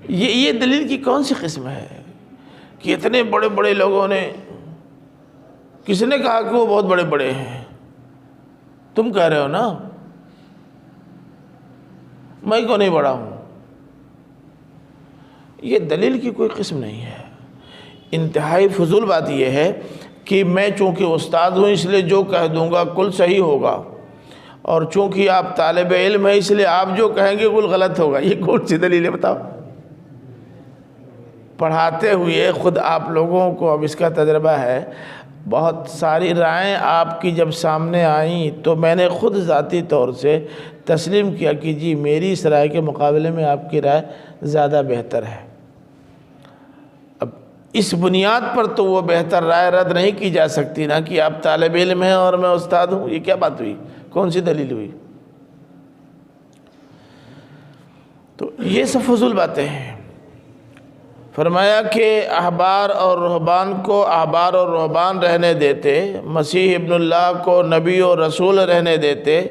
یہ دلیل کی کون سی قسم ہے کہ اتنے بڑے بڑے لوگوں نے، کس نے کہا کہ وہ بہت بڑے بڑے ہیں؟ تم کہہ رہے ہو نا، میں کیوں نہیں بڑا ہوں؟ یہ دلیل کی کوئی قسم نہیں ہے۔ انتہائی فضول بات یہ ہے کہ میں چونکہ استاد ہوں اس لیے جو کہہ دوں گا کل صحیح ہوگا، اور چونکہ آپ طالب علم ہیں اس لیے آپ جو کہیں گے کل غلط ہوگا۔ یہ کون سی دلیل ہے بتاؤ؟ پڑھاتے ہوئے خود آپ لوگوں کو اب اس کا تجربہ ہے، بہت ساری رائیں آپ کی جب سامنے آئیں تو میں نے خود ذاتی طور سے تسلیم کیا کہ جی میری اس رائے کے مقابلے میں آپ کی رائے زیادہ بہتر ہے۔ اب اس بنیاد پر تو وہ بہتر رائے رد نہیں کی جا سکتی نا کہ آپ طالب علم ہیں اور میں استاد ہوں۔ یہ کیا بات ہوئی؟ کون سی دلیل ہوئی؟ تو یہ سب فضول باتیں ہیں۔ فرمایا کہ احبار اور رہبان کو احبار اور رہبان رہنے دیتے، مسیح ابن اللہ کو نبی و رسول رہنے دیتے،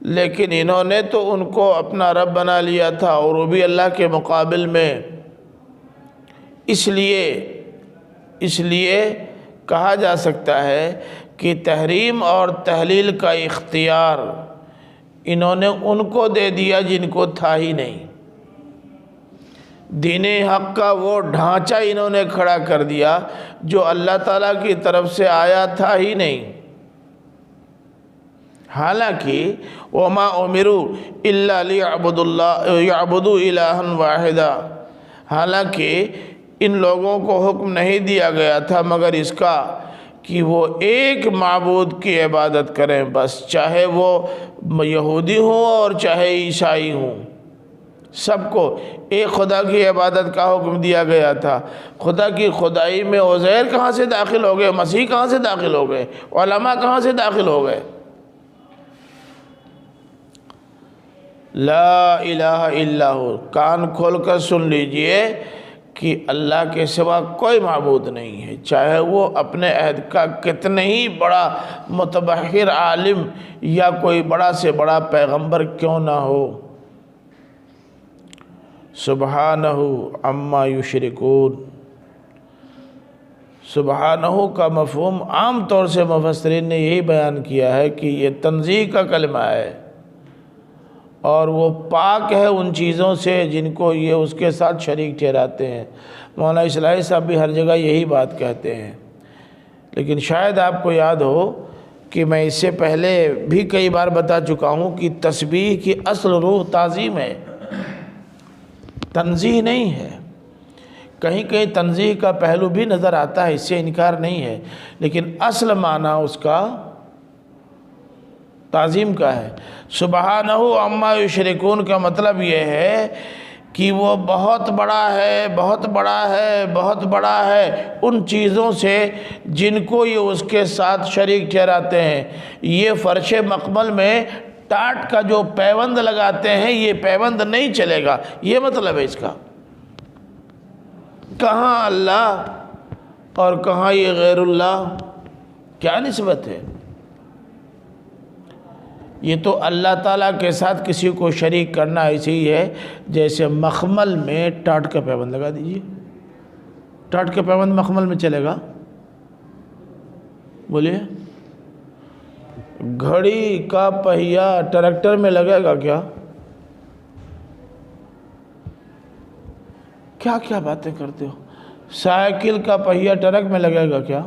لیکن انہوں نے تو ان کو اپنا رب بنا لیا تھا، اور وہ بھی اللہ کے مقابل میں۔ اس لیے کہا جا سکتا ہے کہ تحریم اور تحلیل کا اختیار انہوں نے ان کو دے دیا جن کو تھا ہی نہیں۔ دین حق کا وہ ڈھانچہ انہوں نے کھڑا کر دیا جو اللہ تعالیٰ کی طرف سے آیا تھا ہی نہیں۔ حالانکہ وَمَا أُمِرُوا إِلَّا لِيَعْبُدُوا إِلَٰهًا وَاحِدًا، حالانکہ ان لوگوں کو حکم نہیں دیا گیا تھا مگر اس کا کہ وہ ایک معبود کی عبادت کریں بس، چاہے وہ یہودی ہوں اور چاہے عیسائی ہوں، سب کو ایک خدا کی عبادت کا حکم دیا گیا تھا۔ خدا کی خدائی میں عزیر کہاں سے داخل ہو گئے، مسیح کہاں سے داخل ہو گئے، علماء کہاں سے داخل ہو گئے؟ لا الہ الا ہو، کان کھول کر سن لیجئے کہ اللہ کے سوا کوئی معبود نہیں ہے، چاہے وہ اپنے عہد کا کتنے ہی بڑا متبحر عالم یا کوئی بڑا سے بڑا پیغمبر کیوں نہ ہو۔ سبحانہ عما یشرکون، سبحانہ کا مفہوم عام طور سے مفسرین نے یہی بیان کیا ہے کہ یہ تنزیہ کا کلمہ ہے، اور وہ پاک ہے ان چیزوں سے جن کو یہ اس کے ساتھ شریک ٹھہراتے ہیں۔ مولانا اصلاحی صاحب بھی ہر جگہ یہی بات کہتے ہیں، لیکن شاید آپ کو یاد ہو کہ میں اس سے پہلے بھی کئی بار بتا چکا ہوں کہ تسبیح کی اصل روح تعظیم ہے، تنزیہ نہیں ہے۔ کہیں کہیں تنزیہ کا پہلو بھی نظر آتا ہے، اس سے انکار نہیں ہے، لیکن اصل معنی اس کا تعظیم کا ہے۔ سبحانہ عما یشرکون کا مطلب یہ ہے کہ وہ بہت بڑا ہے، بہت بڑا ہے، بہت بڑا ہے ان چیزوں سے جن کو یہ اس کے ساتھ شریک ٹھہراتے ہیں۔ یہ فرش مقبل میں ٹاٹ کا جو پیوند لگاتے ہیں، یہ پیوند نہیں چلے گا، یہ مطلب ہے اس کا۔ کہاں اللہ اور کہاں یہ غیر اللہ، کیا نسبت ہے؟ یہ تو اللہ تعالیٰ کے ساتھ کسی کو شریک کرنا ایسے ہی ہے جیسے مخمل میں ٹاٹ کا پیوند لگا دیجئے۔ ٹاٹ کا پیوند مخمل میں چلے گا؟ بولیے۔ گھڑی کا پہیا ٹریکٹر میں لگے گا کیا؟ کیا کیا باتیں کرتے ہو؟ سائیکل کا پہیا ٹرک میں لگے گا کیا؟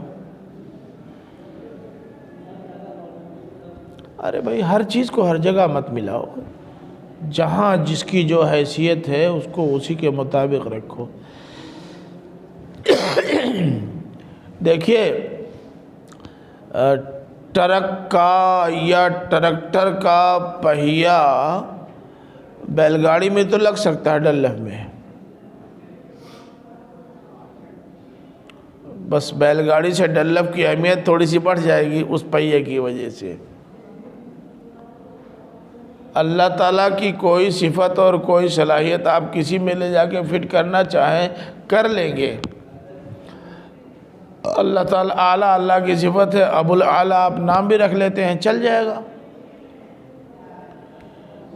ارے بھائی، ہر چیز کو ہر جگہ مت ملاؤ، جہاں جس کی جو حیثیت ہے اس کو اسی کے مطابق رکھو۔ دیکھیے، ٹرک کا یا ٹریکٹر کا پہیا بیل گاڑی میں تو لگ سکتا ہے ڈلف میں، بس بیل گاڑی سے ڈلف کی اہمیت تھوڑی سی بڑھ جائے گی اس پہیے کی وجہ سے۔ اللہ تعالیٰ کی کوئی صفت اور کوئی صلاحیت آپ کسی میں لے جا کے فٹ کرنا چاہیں کر لیں گے۔ اللہ تعالیٰ اعلیٰ، اللہ کی صفت ہے، ابو الاعلیٰ آپ نام بھی رکھ لیتے ہیں، چل جائے گا۔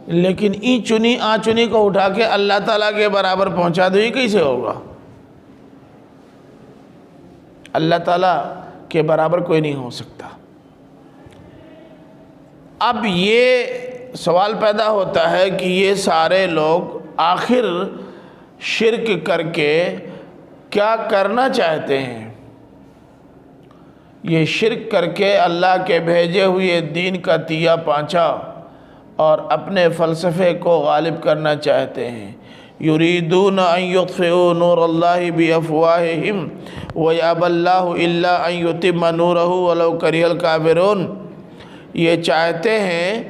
لیکن ای چنی آ چنی کو اٹھا کے اللہ تعالیٰ کے برابر پہنچا دو، یہ کیسے ہوگا؟ اللہ تعالیٰ کے برابر کوئی نہیں ہو سکتا۔ اب یہ سوال پیدا ہوتا ہے کہ یہ سارے لوگ آخر شرک کر کے کیا کرنا چاہتے ہیں؟ یہ شرک کر کے اللہ کے بھیجے ہوئے دین کا تیا پانچا اور اپنے فلسفے کو غالب کرنا چاہتے ہیں۔ یریدون ان یطفئوا نور اللہ بافواہہم ویأبی اللہ الا ان یتم نورہ ولو کرہ الکافرون۔ یہ چاہتے ہیں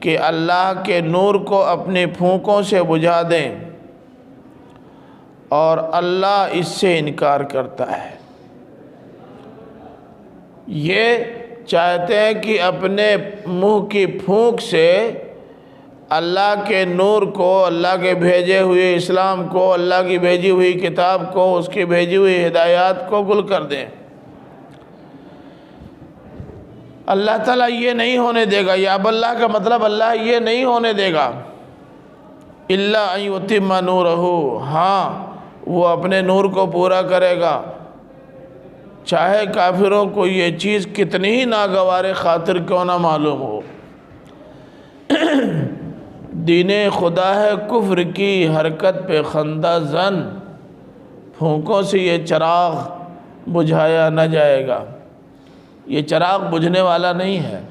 کہ اللہ کے نور کو اپنی پھونکوں سے بجھا دیں، اور اللہ اس سے انکار کرتا ہے۔ یہ چاہتے ہیں کہ اپنے منہ کی پھونک سے اللہ کے نور کو، اللہ کے بھیجے ہوئے اسلام کو، اللہ کی بھیجی ہوئی کتاب کو، اس کی بھیجی ہوئی ہدایات کو گل کر دیں۔ اللہ تعالیٰ یہ نہیں ہونے دے گا۔ یا اب اللہ کا مطلب اللہ یہ نہیں ہونے دے گا۔ الا ان یتم نورہ، ہاں وہ اپنے نور کو پورا کرے گا، چاہے کافروں کو یہ چیز کتنی ہی ناگوار خاطر کیوں نہ معلوم ہو۔ دین خدا ہے کفر کی حرکت پہ خندہ زن، پھونکوں سے یہ چراغ بجھایا نہ جائے گا۔ یہ چراغ بجھنے والا نہیں ہے۔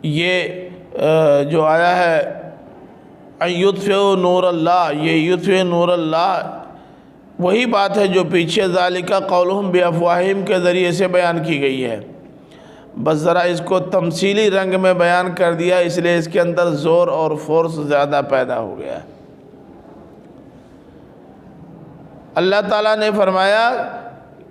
یہ جو آیا ہے ان یطفئوا نور اللہ، یہ یطفئ نور اللہ وہی بات ہے جو پیچھے ذالک قولہم بافواہہم کے ذریعے سے بیان کی گئی ہے۔ بس ذرا اس کو تمثیلی رنگ میں بیان کر دیا، اس لیے اس کے اندر زور اور فورس زیادہ پیدا ہو گیا ہے۔ اللہ تعالیٰ نے فرمایا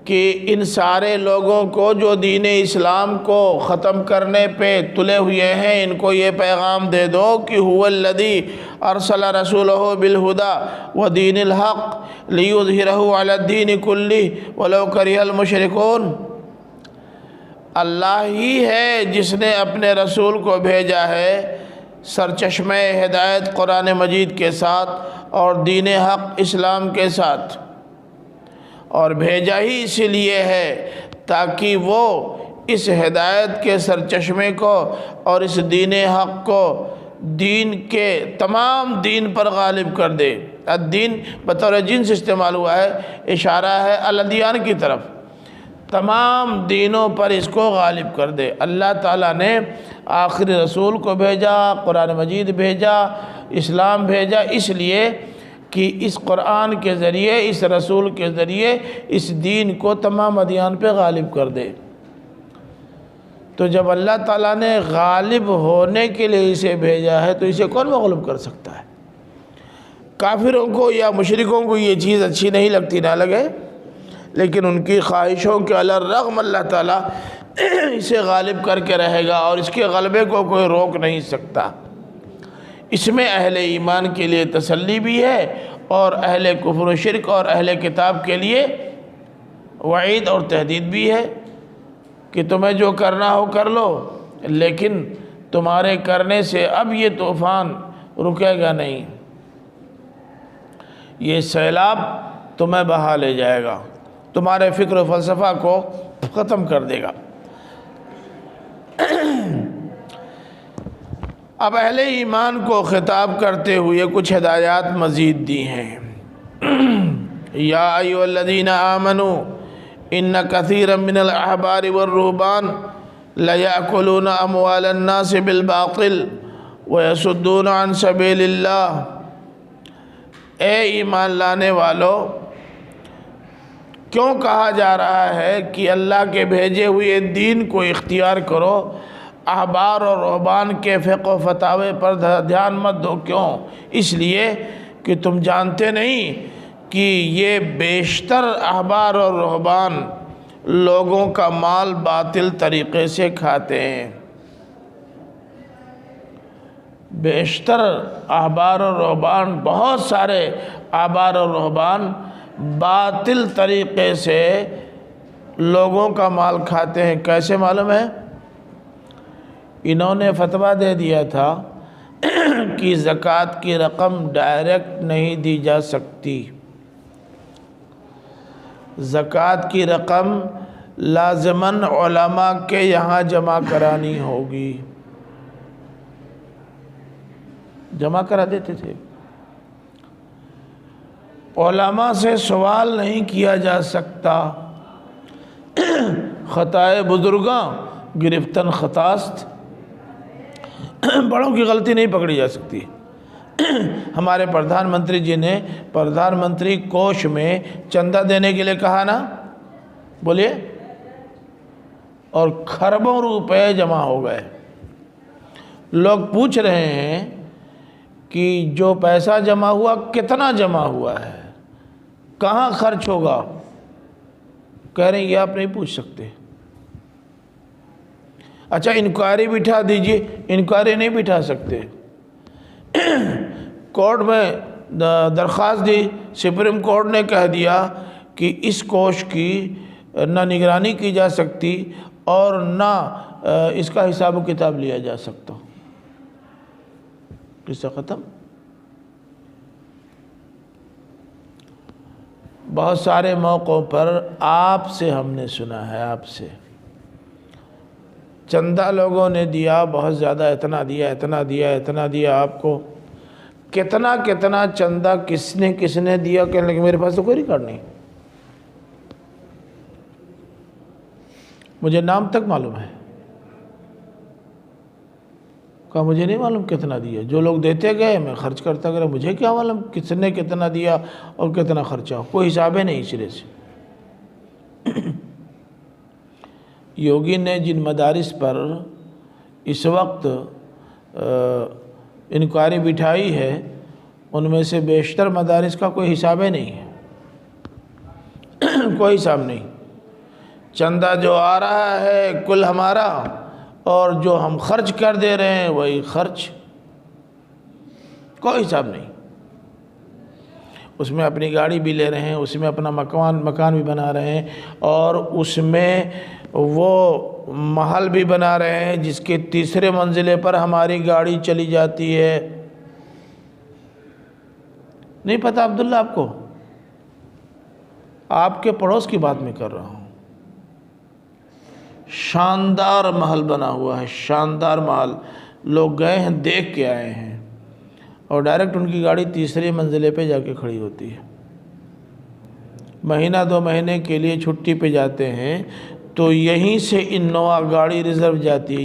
کہ ان سارے لوگوں کو جو دین اسلام کو ختم کرنے پہ تلے ہوئے ہیں، ان کو یہ پیغام دے دو کہ هو الذی ارسل رسولہ بالہدی ودین الحق لیظہرہ علی الدین کلہ ولو کرہ المشرکون۔ اللہ ہی ہے جس نے اپنے رسول کو بھیجا ہے سرچشمہ ہدایت قرآن مجید کے ساتھ اور دین حق اسلام کے ساتھ، اور بھیجا ہی اسی لیے ہے تاکہ وہ اس ہدایت کے سرچشمے کو اور اس دین حق کو دین کے تمام دین پر غالب کر دے۔ الدین بطور جنس استعمال ہوا ہے، اشارہ ہے الادیان کی طرف، تمام دینوں پر اس کو غالب کر دے۔ اللہ تعالیٰ نے آخری رسول کو بھیجا، قرآن مجید بھیجا، اسلام بھیجا، اس لیے کہ اس قرآن کے ذریعے، اس رسول کے ذریعے اس دین کو تمام ادیان پہ غالب کر دے۔ تو جب اللہ تعالیٰ نے غالب ہونے کے لیے اسے بھیجا ہے تو اسے کون مغلوب کر سکتا ہے؟ کافروں کو یا مشرکوں کو یہ چیز اچھی نہیں لگتی، نہ لگے، لیکن ان کی خواہشوں کے علی الرغم اللہ تعالیٰ اسے غالب کر کے رہے گا، اور اس کے غلبے کو کوئی روک نہیں سکتا۔ اس میں اہل ایمان کے لیے تسلی بھی ہے، اور اہل کفر و شرک اور اہل کتاب کے لیے وعید اور تہدید بھی ہے کہ تمہیں جو کرنا ہو کر لو، لیکن تمہارے کرنے سے اب یہ طوفان رکے گا نہیں، یہ سیلاب تمہیں بہا لے جائے گا، تمہارے فکر و فلسفہ کو ختم کر دے گا۔ اب اہل ایمان کو خطاب کرتے ہوئے کچھ ہدایات مزید دی ہیں۔ یا ایھا الذین آمنوا ان کثیرا من الاحبار والرہبان لیأکلون اموال الناس بالباطل ویصدون عن سبیل اللہ۔ اے ایمان لانے والو، کیوں کہا جا رہا ہے کہ اللہ کے بھیجے ہوئے دین کو اختیار کرو؟ احبار اور رہبان کے فقہ و فتاوے پر دھیان مت دو۔ کیوں؟ اس لیے کہ تم جانتے نہیں کہ یہ بیشتر احبار اور رہبان لوگوں کا مال باطل طریقے سے کھاتے ہیں۔ بیشتر احبار اور رہبان، بہت سارے احبار اور رہبان باطل طریقے سے لوگوں کا مال کھاتے ہیں۔ کیسے معلوم ہے؟ انہوں نے فتویٰ دے دیا تھا کہ زکوٰۃ کی رقم ڈائریکٹ نہیں دی جا سکتی، زکوٰۃ کی رقم لازماً علماء کے یہاں جمع کرانی ہوگی۔ جمع کرا دیتے تھے، علماء سے سوال نہیں کیا جا سکتا۔ خطائے بزرگاں گرفتن خطاست، بڑوں کی غلطی نہیں پکڑی جا سکتی۔ ہمارے پردھان منتری جی نے پردھان منتری کوش میں چندہ دینے کے لیے کہا نا، بولیے، اور کھربوں روپے جمع ہو گئے۔ لوگ پوچھ رہے ہیں کہ جو پیسہ جمع ہوا کتنا جمع ہوا ہے، کہاں خرچ ہوگا؟ کہہ رہے ہیں یہ آپ نہیں پوچھ سکتے۔ اچھا انکوائری بٹھا دیجئے، انکوائری نہیں بٹھا سکتے۔ کورٹ میں درخواست دی، سپریم کورٹ نے کہہ دیا کہ اس کوش کی نہ نگرانی کی جا سکتی اور نہ اس کا حساب و کتاب لیا جا سکتا۔ قصہ ختم۔ بہت سارے موقعوں پر آپ سے ہم نے سنا ہے، آپ سے چندہ لوگوں نے دیا، بہت زیادہ، اتنا دیا، اتنا دیا، اتنا دیا۔ آپ کو کتنا کتنا چندہ کس نے دیا؟ کہنے لگے میرے پاس تو کوئی ریکارڈ نہیں، مجھے نام تک معلوم ہے۔ کہا مجھے نہیں معلوم کتنا دیا، جو لوگ دیتے گئے میں خرچ کرتا گیا، مجھے کیا معلوم کس نے کتنا دیا اور کتنا خرچہ ہو، کوئی حساب ہے نہیں سرے سے۔ یوگی نے جن مدارس پر اس وقت انکوائری بٹھائی ہے ان میں سے بیشتر مدارس کا کوئی حساب ہی نہیں ہے، کوئی حساب نہیں۔ چندہ جو آ رہا ہے کل ہمارا، اور جو ہم خرچ کر دے رہے ہیں وہی خرچ، کوئی حساب نہیں۔ اس میں اپنی گاڑی بھی لے رہے ہیں، اس میں اپنا مکان بھی بنا رہے ہیں، اور اس میں وہ محل بھی بنا رہے ہیں جس کے تیسرے منزلے پر ہماری گاڑی چلی جاتی ہے۔ نہیں پتہ عبداللہ آپ کو؟ آپ کے پڑوس کی بات میں کر رہا ہوں۔ شاندار محل بنا ہوا ہے، شاندار محل، لوگ گئے ہیں دیکھ کے آئے ہیں، اور ڈائریکٹ ان کی گاڑی تیسرے منزلے پہ جا کے کھڑی ہوتی ہے۔ مہینہ 2 مہینے کے لیے چھٹی پہ جاتے ہیں تو یہیں سے انووا گاڑی ریزرو جاتی ہے،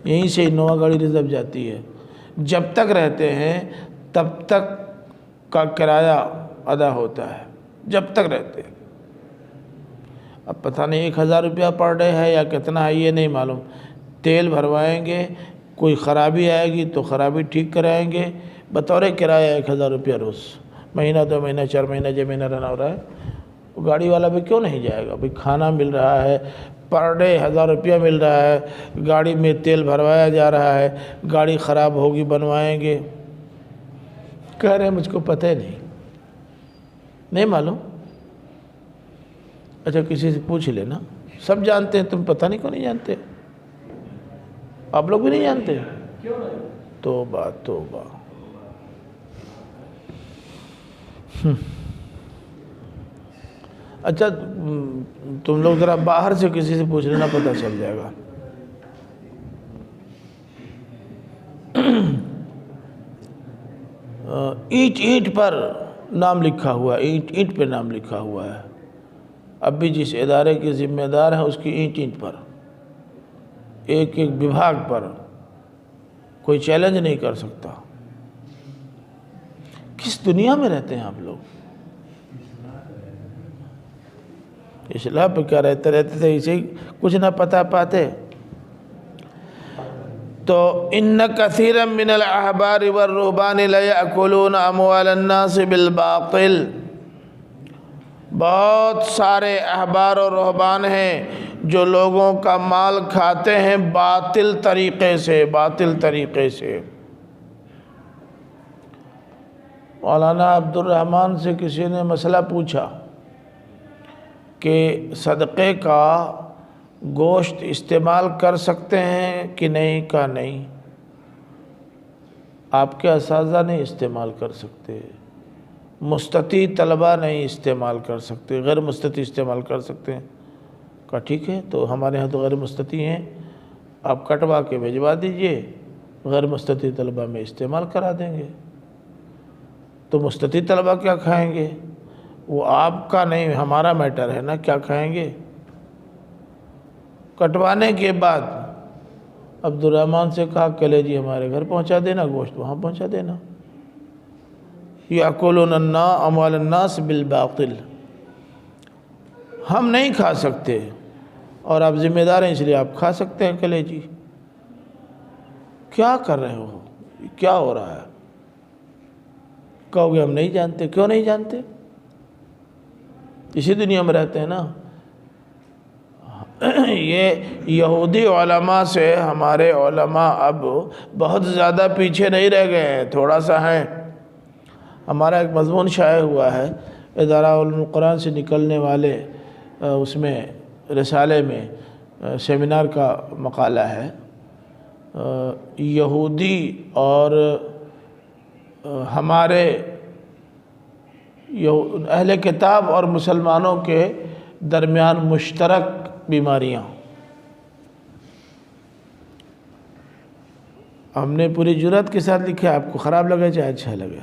یہیں سے انووا گاڑی ریزرو جاتی ہے۔ جب تک رہتے ہیں تب تک کا کرایہ ادا ہوتا ہے، جب تک رہتے ہیں۔ اب پتہ نہیں 1000 روپیہ پر ڈے ہے یا کتنا ہے یہ نہیں معلوم۔ تیل بھروائیں گے، کوئی خرابی آئے گی تو خرابی ٹھیک کرائیں گے، بطور کرایہ 1000 روپیہ روز، مہینہ 2 مہینہ 4 مہینہ جب مہینہ رہنا ہو رہا ہے۔ گاڑی والا بھی کیوں نہیں جائے گا؟ بھئی کھانا مل رہا ہے، پر ڈے 1000 روپیہ مل رہا ہے، گاڑی میں تیل بھروایا جا رہا ہے، گاڑی خراب ہوگی بنوائیں گے۔ کہہ رہے ہیں مجھ کو پتہ ہی نہیں معلوم۔ اچھا کسی سے پوچھ لینا، سب جانتے ہیں، تم پتہ نہیں کیوں نہیں جانتے؟ آپ لوگ بھی نہیں جانتے؟ توبہ توبہ۔ اچھا تم لوگ ذرا باہر سے کسی سے پوچھ لینا، پتہ چل جائے گا۔ اینٹ پر نام لکھا ہوا ہے، اینٹ پہ نام لکھا ہوا ہے۔ اب بھی جس ادارے کے ذمہ دار ہیں اس کی اینٹ پر، ایک وبھاگ پر کوئی چیلنج نہیں کر سکتا۔ کس دنیا میں رہتے ہیں آپ لوگ؟ اصلاح پہ کیا رہتے تھے، اسے کچھ نہ پتہ پاتے۔ تو ان کثیرا من الاحبار والرہبان لیأکلون اموال الناس بالباطل، بہت سارے احبار اور رہبان ہیں جو لوگوں کا مال کھاتے ہیں باطل طریقے سے، باطل طریقے سے۔ مولانا عبد الرحمن سے کسی نے مسئلہ پوچھا کہ صدقے کا گوشت استعمال کر سکتے ہیں کہ نہیں؟ کہا نہیں، آپ کے اساتذہ نہیں استعمال کر سکتے، مستطیع طلبہ نہیں استعمال کر سکتے، غیر مستطیع استعمال کر سکتے ہیں۔ کہا ٹھیک ہے، تو ہمارے ہاں تو غیر مستطیع ہیں، آپ کٹوا کے بھجوا دیجئے، غیر مستطیع طلبہ میں استعمال کرا دیں گے۔ تو مستطیع طلبہ کیا کھائیں گے؟ وہ آپ کا نہیں ہمارا میٹر ہے نا، کیا کھائیں گے؟ کٹوانے کے بعد عبد الرحمن سے کہا کلے جی ہمارے گھر پہنچا دینا، گوشت وہاں پہنچا دینا۔ یأکلون اموال الناس بالباطل، ہم نہیں کھا سکتے اور آپ ذمہ دار ہیں اس لیے آپ کھا سکتے ہیں۔ کلے جی کیا کر رہے ہو، کیا ہو رہا ہے؟ کہو گے ہم نہیں جانتے۔ کیوں نہیں جانتے؟ اسی دنیا میں رہتے ہیں نا۔ یہ یہودی علماء سے ہمارے علماء اب بہت زیادہ پیچھے نہیں رہ گئے ہیں، تھوڑا سا ہیں۔ ہمارا ایک مضمون شائع ہوا ہے ادارہ علوم القرآن سے نکلنے والے، اس میں رسالے میں سیمینار کا مقالہ ہے، یہودی اور ہمارے اہل کتاب اور مسلمانوں کے درمیان مشترک بیماریاں۔ ہم نے پوری جرات کے ساتھ لکھا، آپ کو خراب لگے چاہے اچھا لگے،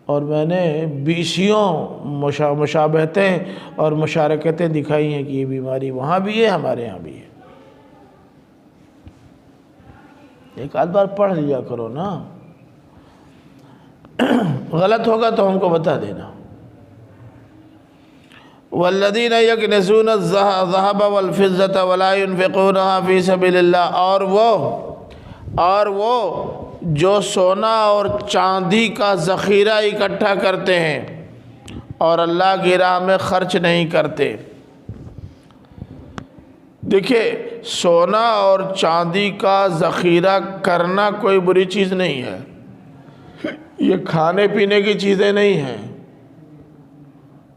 اور میں نے 20 مشابہتیں اور مشارکتیں دکھائی ہیں کہ یہ بیماری وہاں بھی ہے، ہمارے یہاں بھی ہے۔ ایک آدھ بار پڑھ لیا کرو نا، غلط ہوگا تو ہم کو بتا دینا۔ والذین یکنزون الذهب والفضة ولا ينفقونها فی سبیل اللہ، اور وہ جو سونا اور چاندی کا ذخیرہ اکٹھا کرتے ہیں اور اللہ کی راہ میں خرچ نہیں کرتے۔ دیکھیے، سونا اور چاندی کا ذخیرہ کرنا کوئی بری چیز نہیں ہے، یہ کھانے پینے کی چیزیں نہیں ہیں۔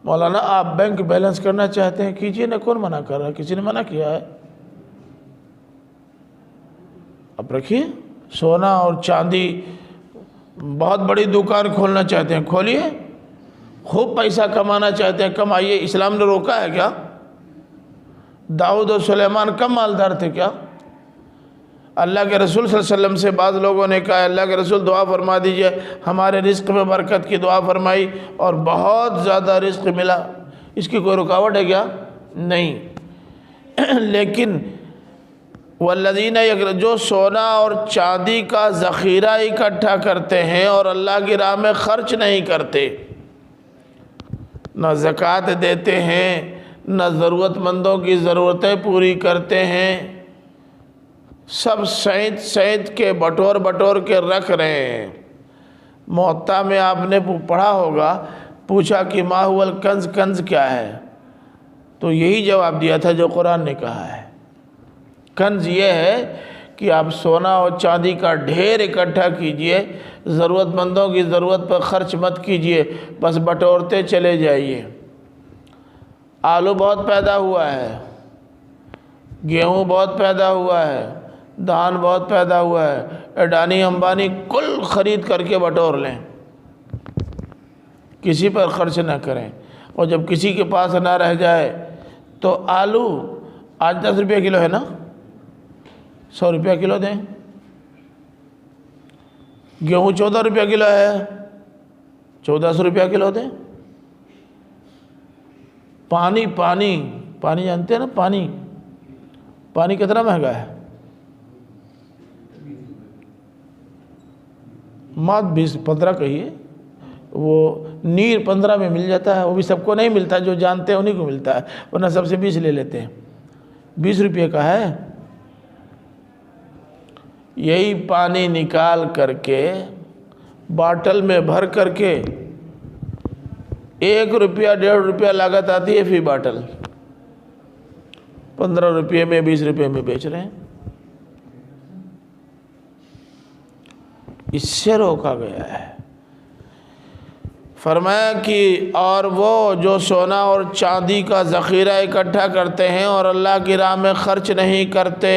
مولانا آپ بینک بیلنس کرنا چاہتے ہیں، کیجئے نا، کون منع کر رہا ہے؟ کسی نے منع کیا ہے؟ آپ رکھیے۔ سونا اور چاندی، بہت بڑی دکان کھولنا چاہتے ہیں، کھولیے۔ خوب پیسہ کمانا چاہتے ہیں، کمائیے۔ اسلام نے روکا ہے کیا؟ داؤد و سلیمان کم مالدار تھے کیا؟ اللہ کے رسول صلی اللہ علیہ وسلم سے بعض لوگوں نے کہا، اللہ کے رسول دعا فرما دیجئے، ہمارے رزق میں برکت کی دعا فرمائی اور بہت زیادہ رزق ملا۔ اس کی کوئی رکاوٹ ہے کیا؟ نہیں۔ لیکن والذین جو سونا اور چاندی کا ذخیرہ اکٹھا کرتے ہیں اور اللہ کی راہ میں خرچ نہیں کرتے، نہ زکوٰۃ دیتے ہیں، نہ ضرورت مندوں کی ضرورتیں پوری کرتے ہیں، سب سینت کے بٹور کے رکھ رہے ہیں۔ موطا میں آپ نے پڑھا ہوگا، پوچھا کہ ما هو الکنز، کنز کیا ہے؟ تو یہی جواب دیا تھا جو قرآن نے کہا ہے۔ کنز یہ ہے کہ آپ سونا اور چاندی کا ڈھیر اکٹھا کیجئے، ضرورت مندوں کی ضرورت پر خرچ مت کیجئے، بس بٹورتے چلے جائیے۔ آلو بہت پیدا ہوا ہے، گیہوں بہت پیدا ہوا ہے، دھان بہت پیدا ہوا ہے، اڈانی امبانی کل خرید کر کے بٹور لیں، کسی پر خرچ نہ کریں۔ اور جب کسی کے پاس نہ رہ جائے تو آلو آج 10 روپے کلو ہے نا، 100 روپیہ کلو دیں۔ گیہوں 14 روپیہ کلو ہے، 1400 روپیہ کلو دیں۔ پانی جانتے ہیں نا، پانی کتنا مہنگا ہے؟ مات 20-15 کہیے، وہ نیر 15 میں مل جاتا ہے، وہ بھی سب کو نہیں ملتا، جو جانتے ہیں انہی کو ملتا ہے، ورنہ سب سے 20 لے لیتے ہیں۔ 20 روپے کا ہے۔ یہی پانی نکال کر کے باٹل میں بھر کر کے 1 روپیہ 1.5 روپیہ لاگت آتی ہے فی باٹل، 15 روپے میں 20 روپے میں بیچ رہے ہیں۔ اس سے روکا گیا ہے۔ فرمایا کہ اور وہ جو سونا اور چاندی کا ذخیرہ اکٹھا کرتے ہیں اور اللہ کی راہ میں خرچ نہیں کرتے،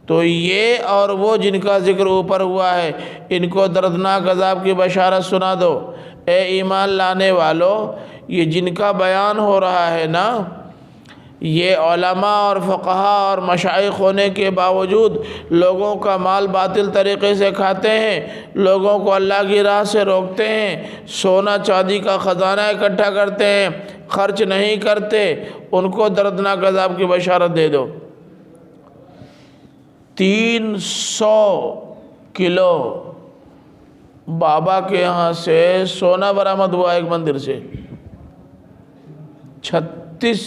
تو یہ اور وہ جن کا ذکر اوپر ہوا ہے، ان کو دردناک عذاب کی بشارت سنا دو۔ اے ایمان لانے والو، یہ جن کا بیان ہو رہا ہے نا، یہ علماء اور فقہا اور مشائخ ہونے کے باوجود لوگوں کا مال باطل طریقے سے کھاتے ہیں، لوگوں کو اللہ کی راہ سے روکتے ہیں، سونا چاندی کا خزانہ اکٹھا کرتے ہیں، خرچ نہیں کرتے، ان کو دردناک عذاب کی بشارت دے دو۔ 300 کلو بابا کے یہاں سے سونا برآمد ہوا ایک مندر سے، 36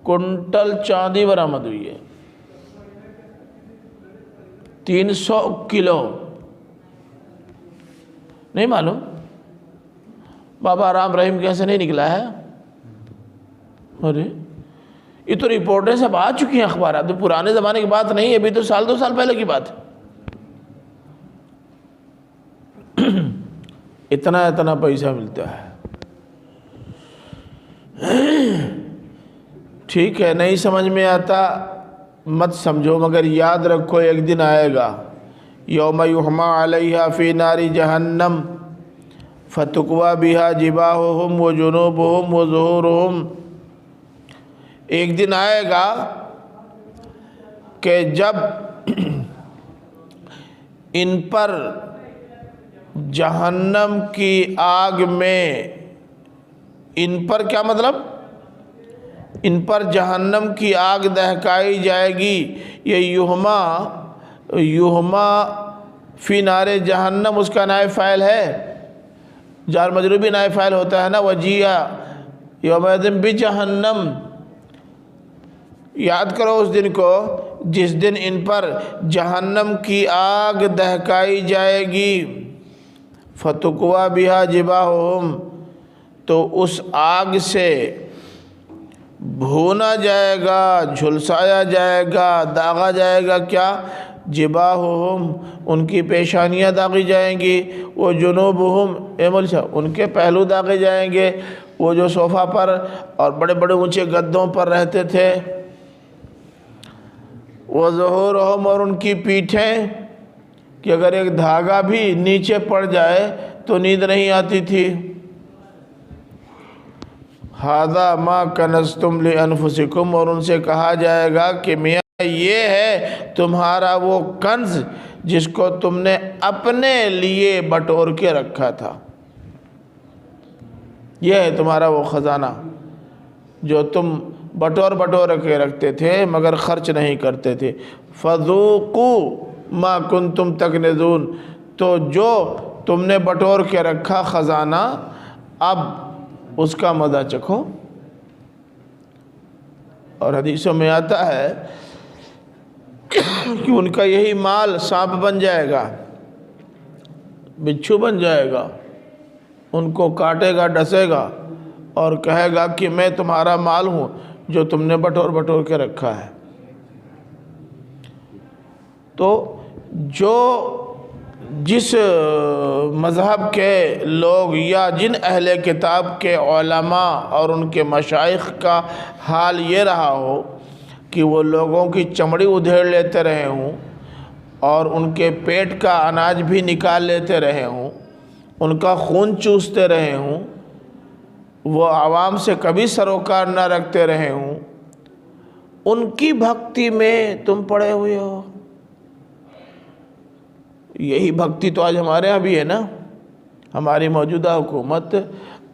کنٹل چاندی برآمد ہوئی ہے، 300 کلو۔ نہیں معلوم؟ بابا رام رحیم کیسے نہیں نکلا ہے؟ ارے یہ تو رپورٹیں سب آ چکی ہیں اخبارات، تو پرانے زمانے کی بات نہیں ہے، ابھی تو 2 سال پہلے کی بات ہے۔ اتنا پیسہ ملتا ہے۔ ٹھیک ہے، نہیں سمجھ میں آتا مت سمجھو، مگر یاد رکھو ایک دن آئے گا، یوم یحما علیہا فی نار جہنم فتکوی بہا جباہہم وجنوبہم وظہورہم۔ ایک دن آئے گا کہ جب ان پر جہنم کی آگ میں، ان پر کیا مطلب؟ ان پر جہنم کی آگ دہکائی جائے گی۔ یہ یحما فی نار جہنم اس کا نائب فاعل ہے، جار مجرور بھی نائب فاعل ہوتا ہے نا، وجیہ یومئذ بجہنم، یاد کرو اس دن کو جس دن ان پر جہنم کی آگ دہکائی جائے گی، فتقوا بہا جباہہم، تو اس آگ سے بھونا جائے گا، جھلسایا جائے گا، داغا جائے گا کیا؟ جباہہم، ان کی پیشانیاں داغی جائیں گی، وہ جنوبہم، ان کے پہلو داغے جائیں گے، وہ جو صوفہ پر اور بڑے بڑے اونچے گدوں پر رہتے تھے، وہ ظہورہم، اور ان کی پیٹھیں کہ اگر ایک دھاگا بھی نیچے پڑ جائے تو نیند نہیں آتی تھی۔ ھذا ما کنزتم لانفسکم، اور ان سے کہا جائے گا کہ میاں یہ ہے تمہارا وہ کنز جس کو تم نے اپنے لیے بٹور کے رکھا تھا، یہ ہے تمہارا وہ خزانہ جو تم بٹور کے رکھتے تھے مگر خرچ نہیں کرتے تھے۔ فذوقوا ما کنتم تکنزون، تو جو تم نے بٹور کے رکھا خزانہ اب اس کا مزہ چکھو۔ اور حدیثوں میں آتا ہے کہ ان کا یہی مال سانپ بن جائے گا، بچھو بن جائے گا، ان کو کاٹے گا، ڈسے گا اور کہے گا کہ میں تمہارا مال ہوں جو تم نے بٹور کے رکھا ہے۔ تو جو جس مذہب کے لوگ یا جن اہل کتاب کے علماء اور ان کے مشائخ کا حال یہ رہا ہو کہ وہ لوگوں کی چمڑی ادھیڑ لیتے رہے ہوں اور ان کے پیٹ کا اناج بھی نکال لیتے رہے ہوں، ان کا خون چوستے رہے ہوں، وہ عوام سے کبھی سروکار نہ رکھتے رہے ہوں، ان کی بھکتی میں تم پڑے ہوئے ہو۔ یہی بھکتی تو آج ہمارے ہاں بھی ہے نا۔ ہماری موجودہ حکومت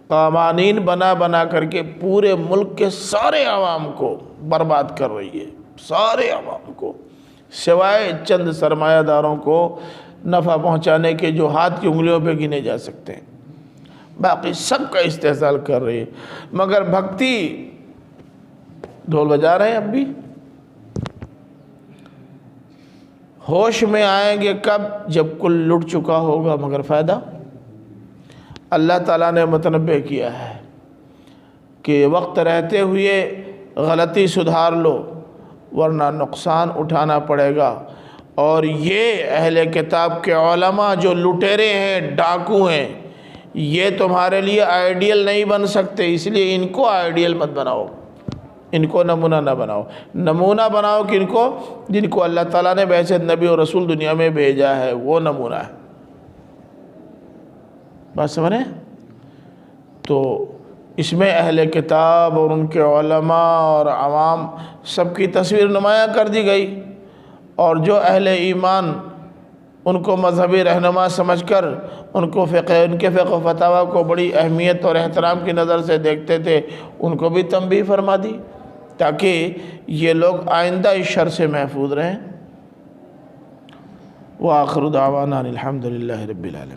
قوانین بنا کر کے پورے ملک کے سارے عوام کو برباد کر رہی ہے، سارے عوام کو، سوائے چند سرمایہ داروں کو نفع پہنچانے کے جو ہاتھ کی انگلیوں پہ گنے جا سکتے ہیں، باقی سب کا استحصال کر رہی ہے۔ مگر بھکتی ڈھول بجا رہے ہیں اب بھی۔ ہوش میں آئیں گے کب؟ جب کل لٹ چکا ہوگا، مگر فائدہ؟ اللہ تعالیٰ نے متنبہ کیا ہے کہ وقت رہتے ہوئے غلطی سدھار لو ورنہ نقصان اٹھانا پڑے گا۔ اور یہ اہل کتاب کے علماء جو لٹیرے ہیں، ڈاکو ہیں، یہ تمہارے لیے آئیڈیل نہیں بن سکتے، اس لیے ان کو آئیڈیل مت بناؤ، ان کو نمونہ نہ بناؤ۔ نمونہ بناؤ کہ ان کو جن کو اللہ تعالیٰ نے بعثت نبی اور رسول دنیا میں بھیجا ہے، وہ نمونہ ہے۔ بات سمجھیں؟ تو اس میں اہل کتاب اور ان کے علماء اور عوام سب کی تصویر نمایاں کر دی گئی، اور جو اہل ایمان ان کو مذہبی رہنما سمجھ کر ان کے فقہ و فتاویٰ کو بڑی اہمیت اور احترام کی نظر سے دیکھتے تھے، ان کو بھی تنبیہ فرما دی تاکہ یہ لوگ آئندہ اس شر سے محفوظ رہیں۔ وآخر دعوانا الحمدللہ رب العالمین۔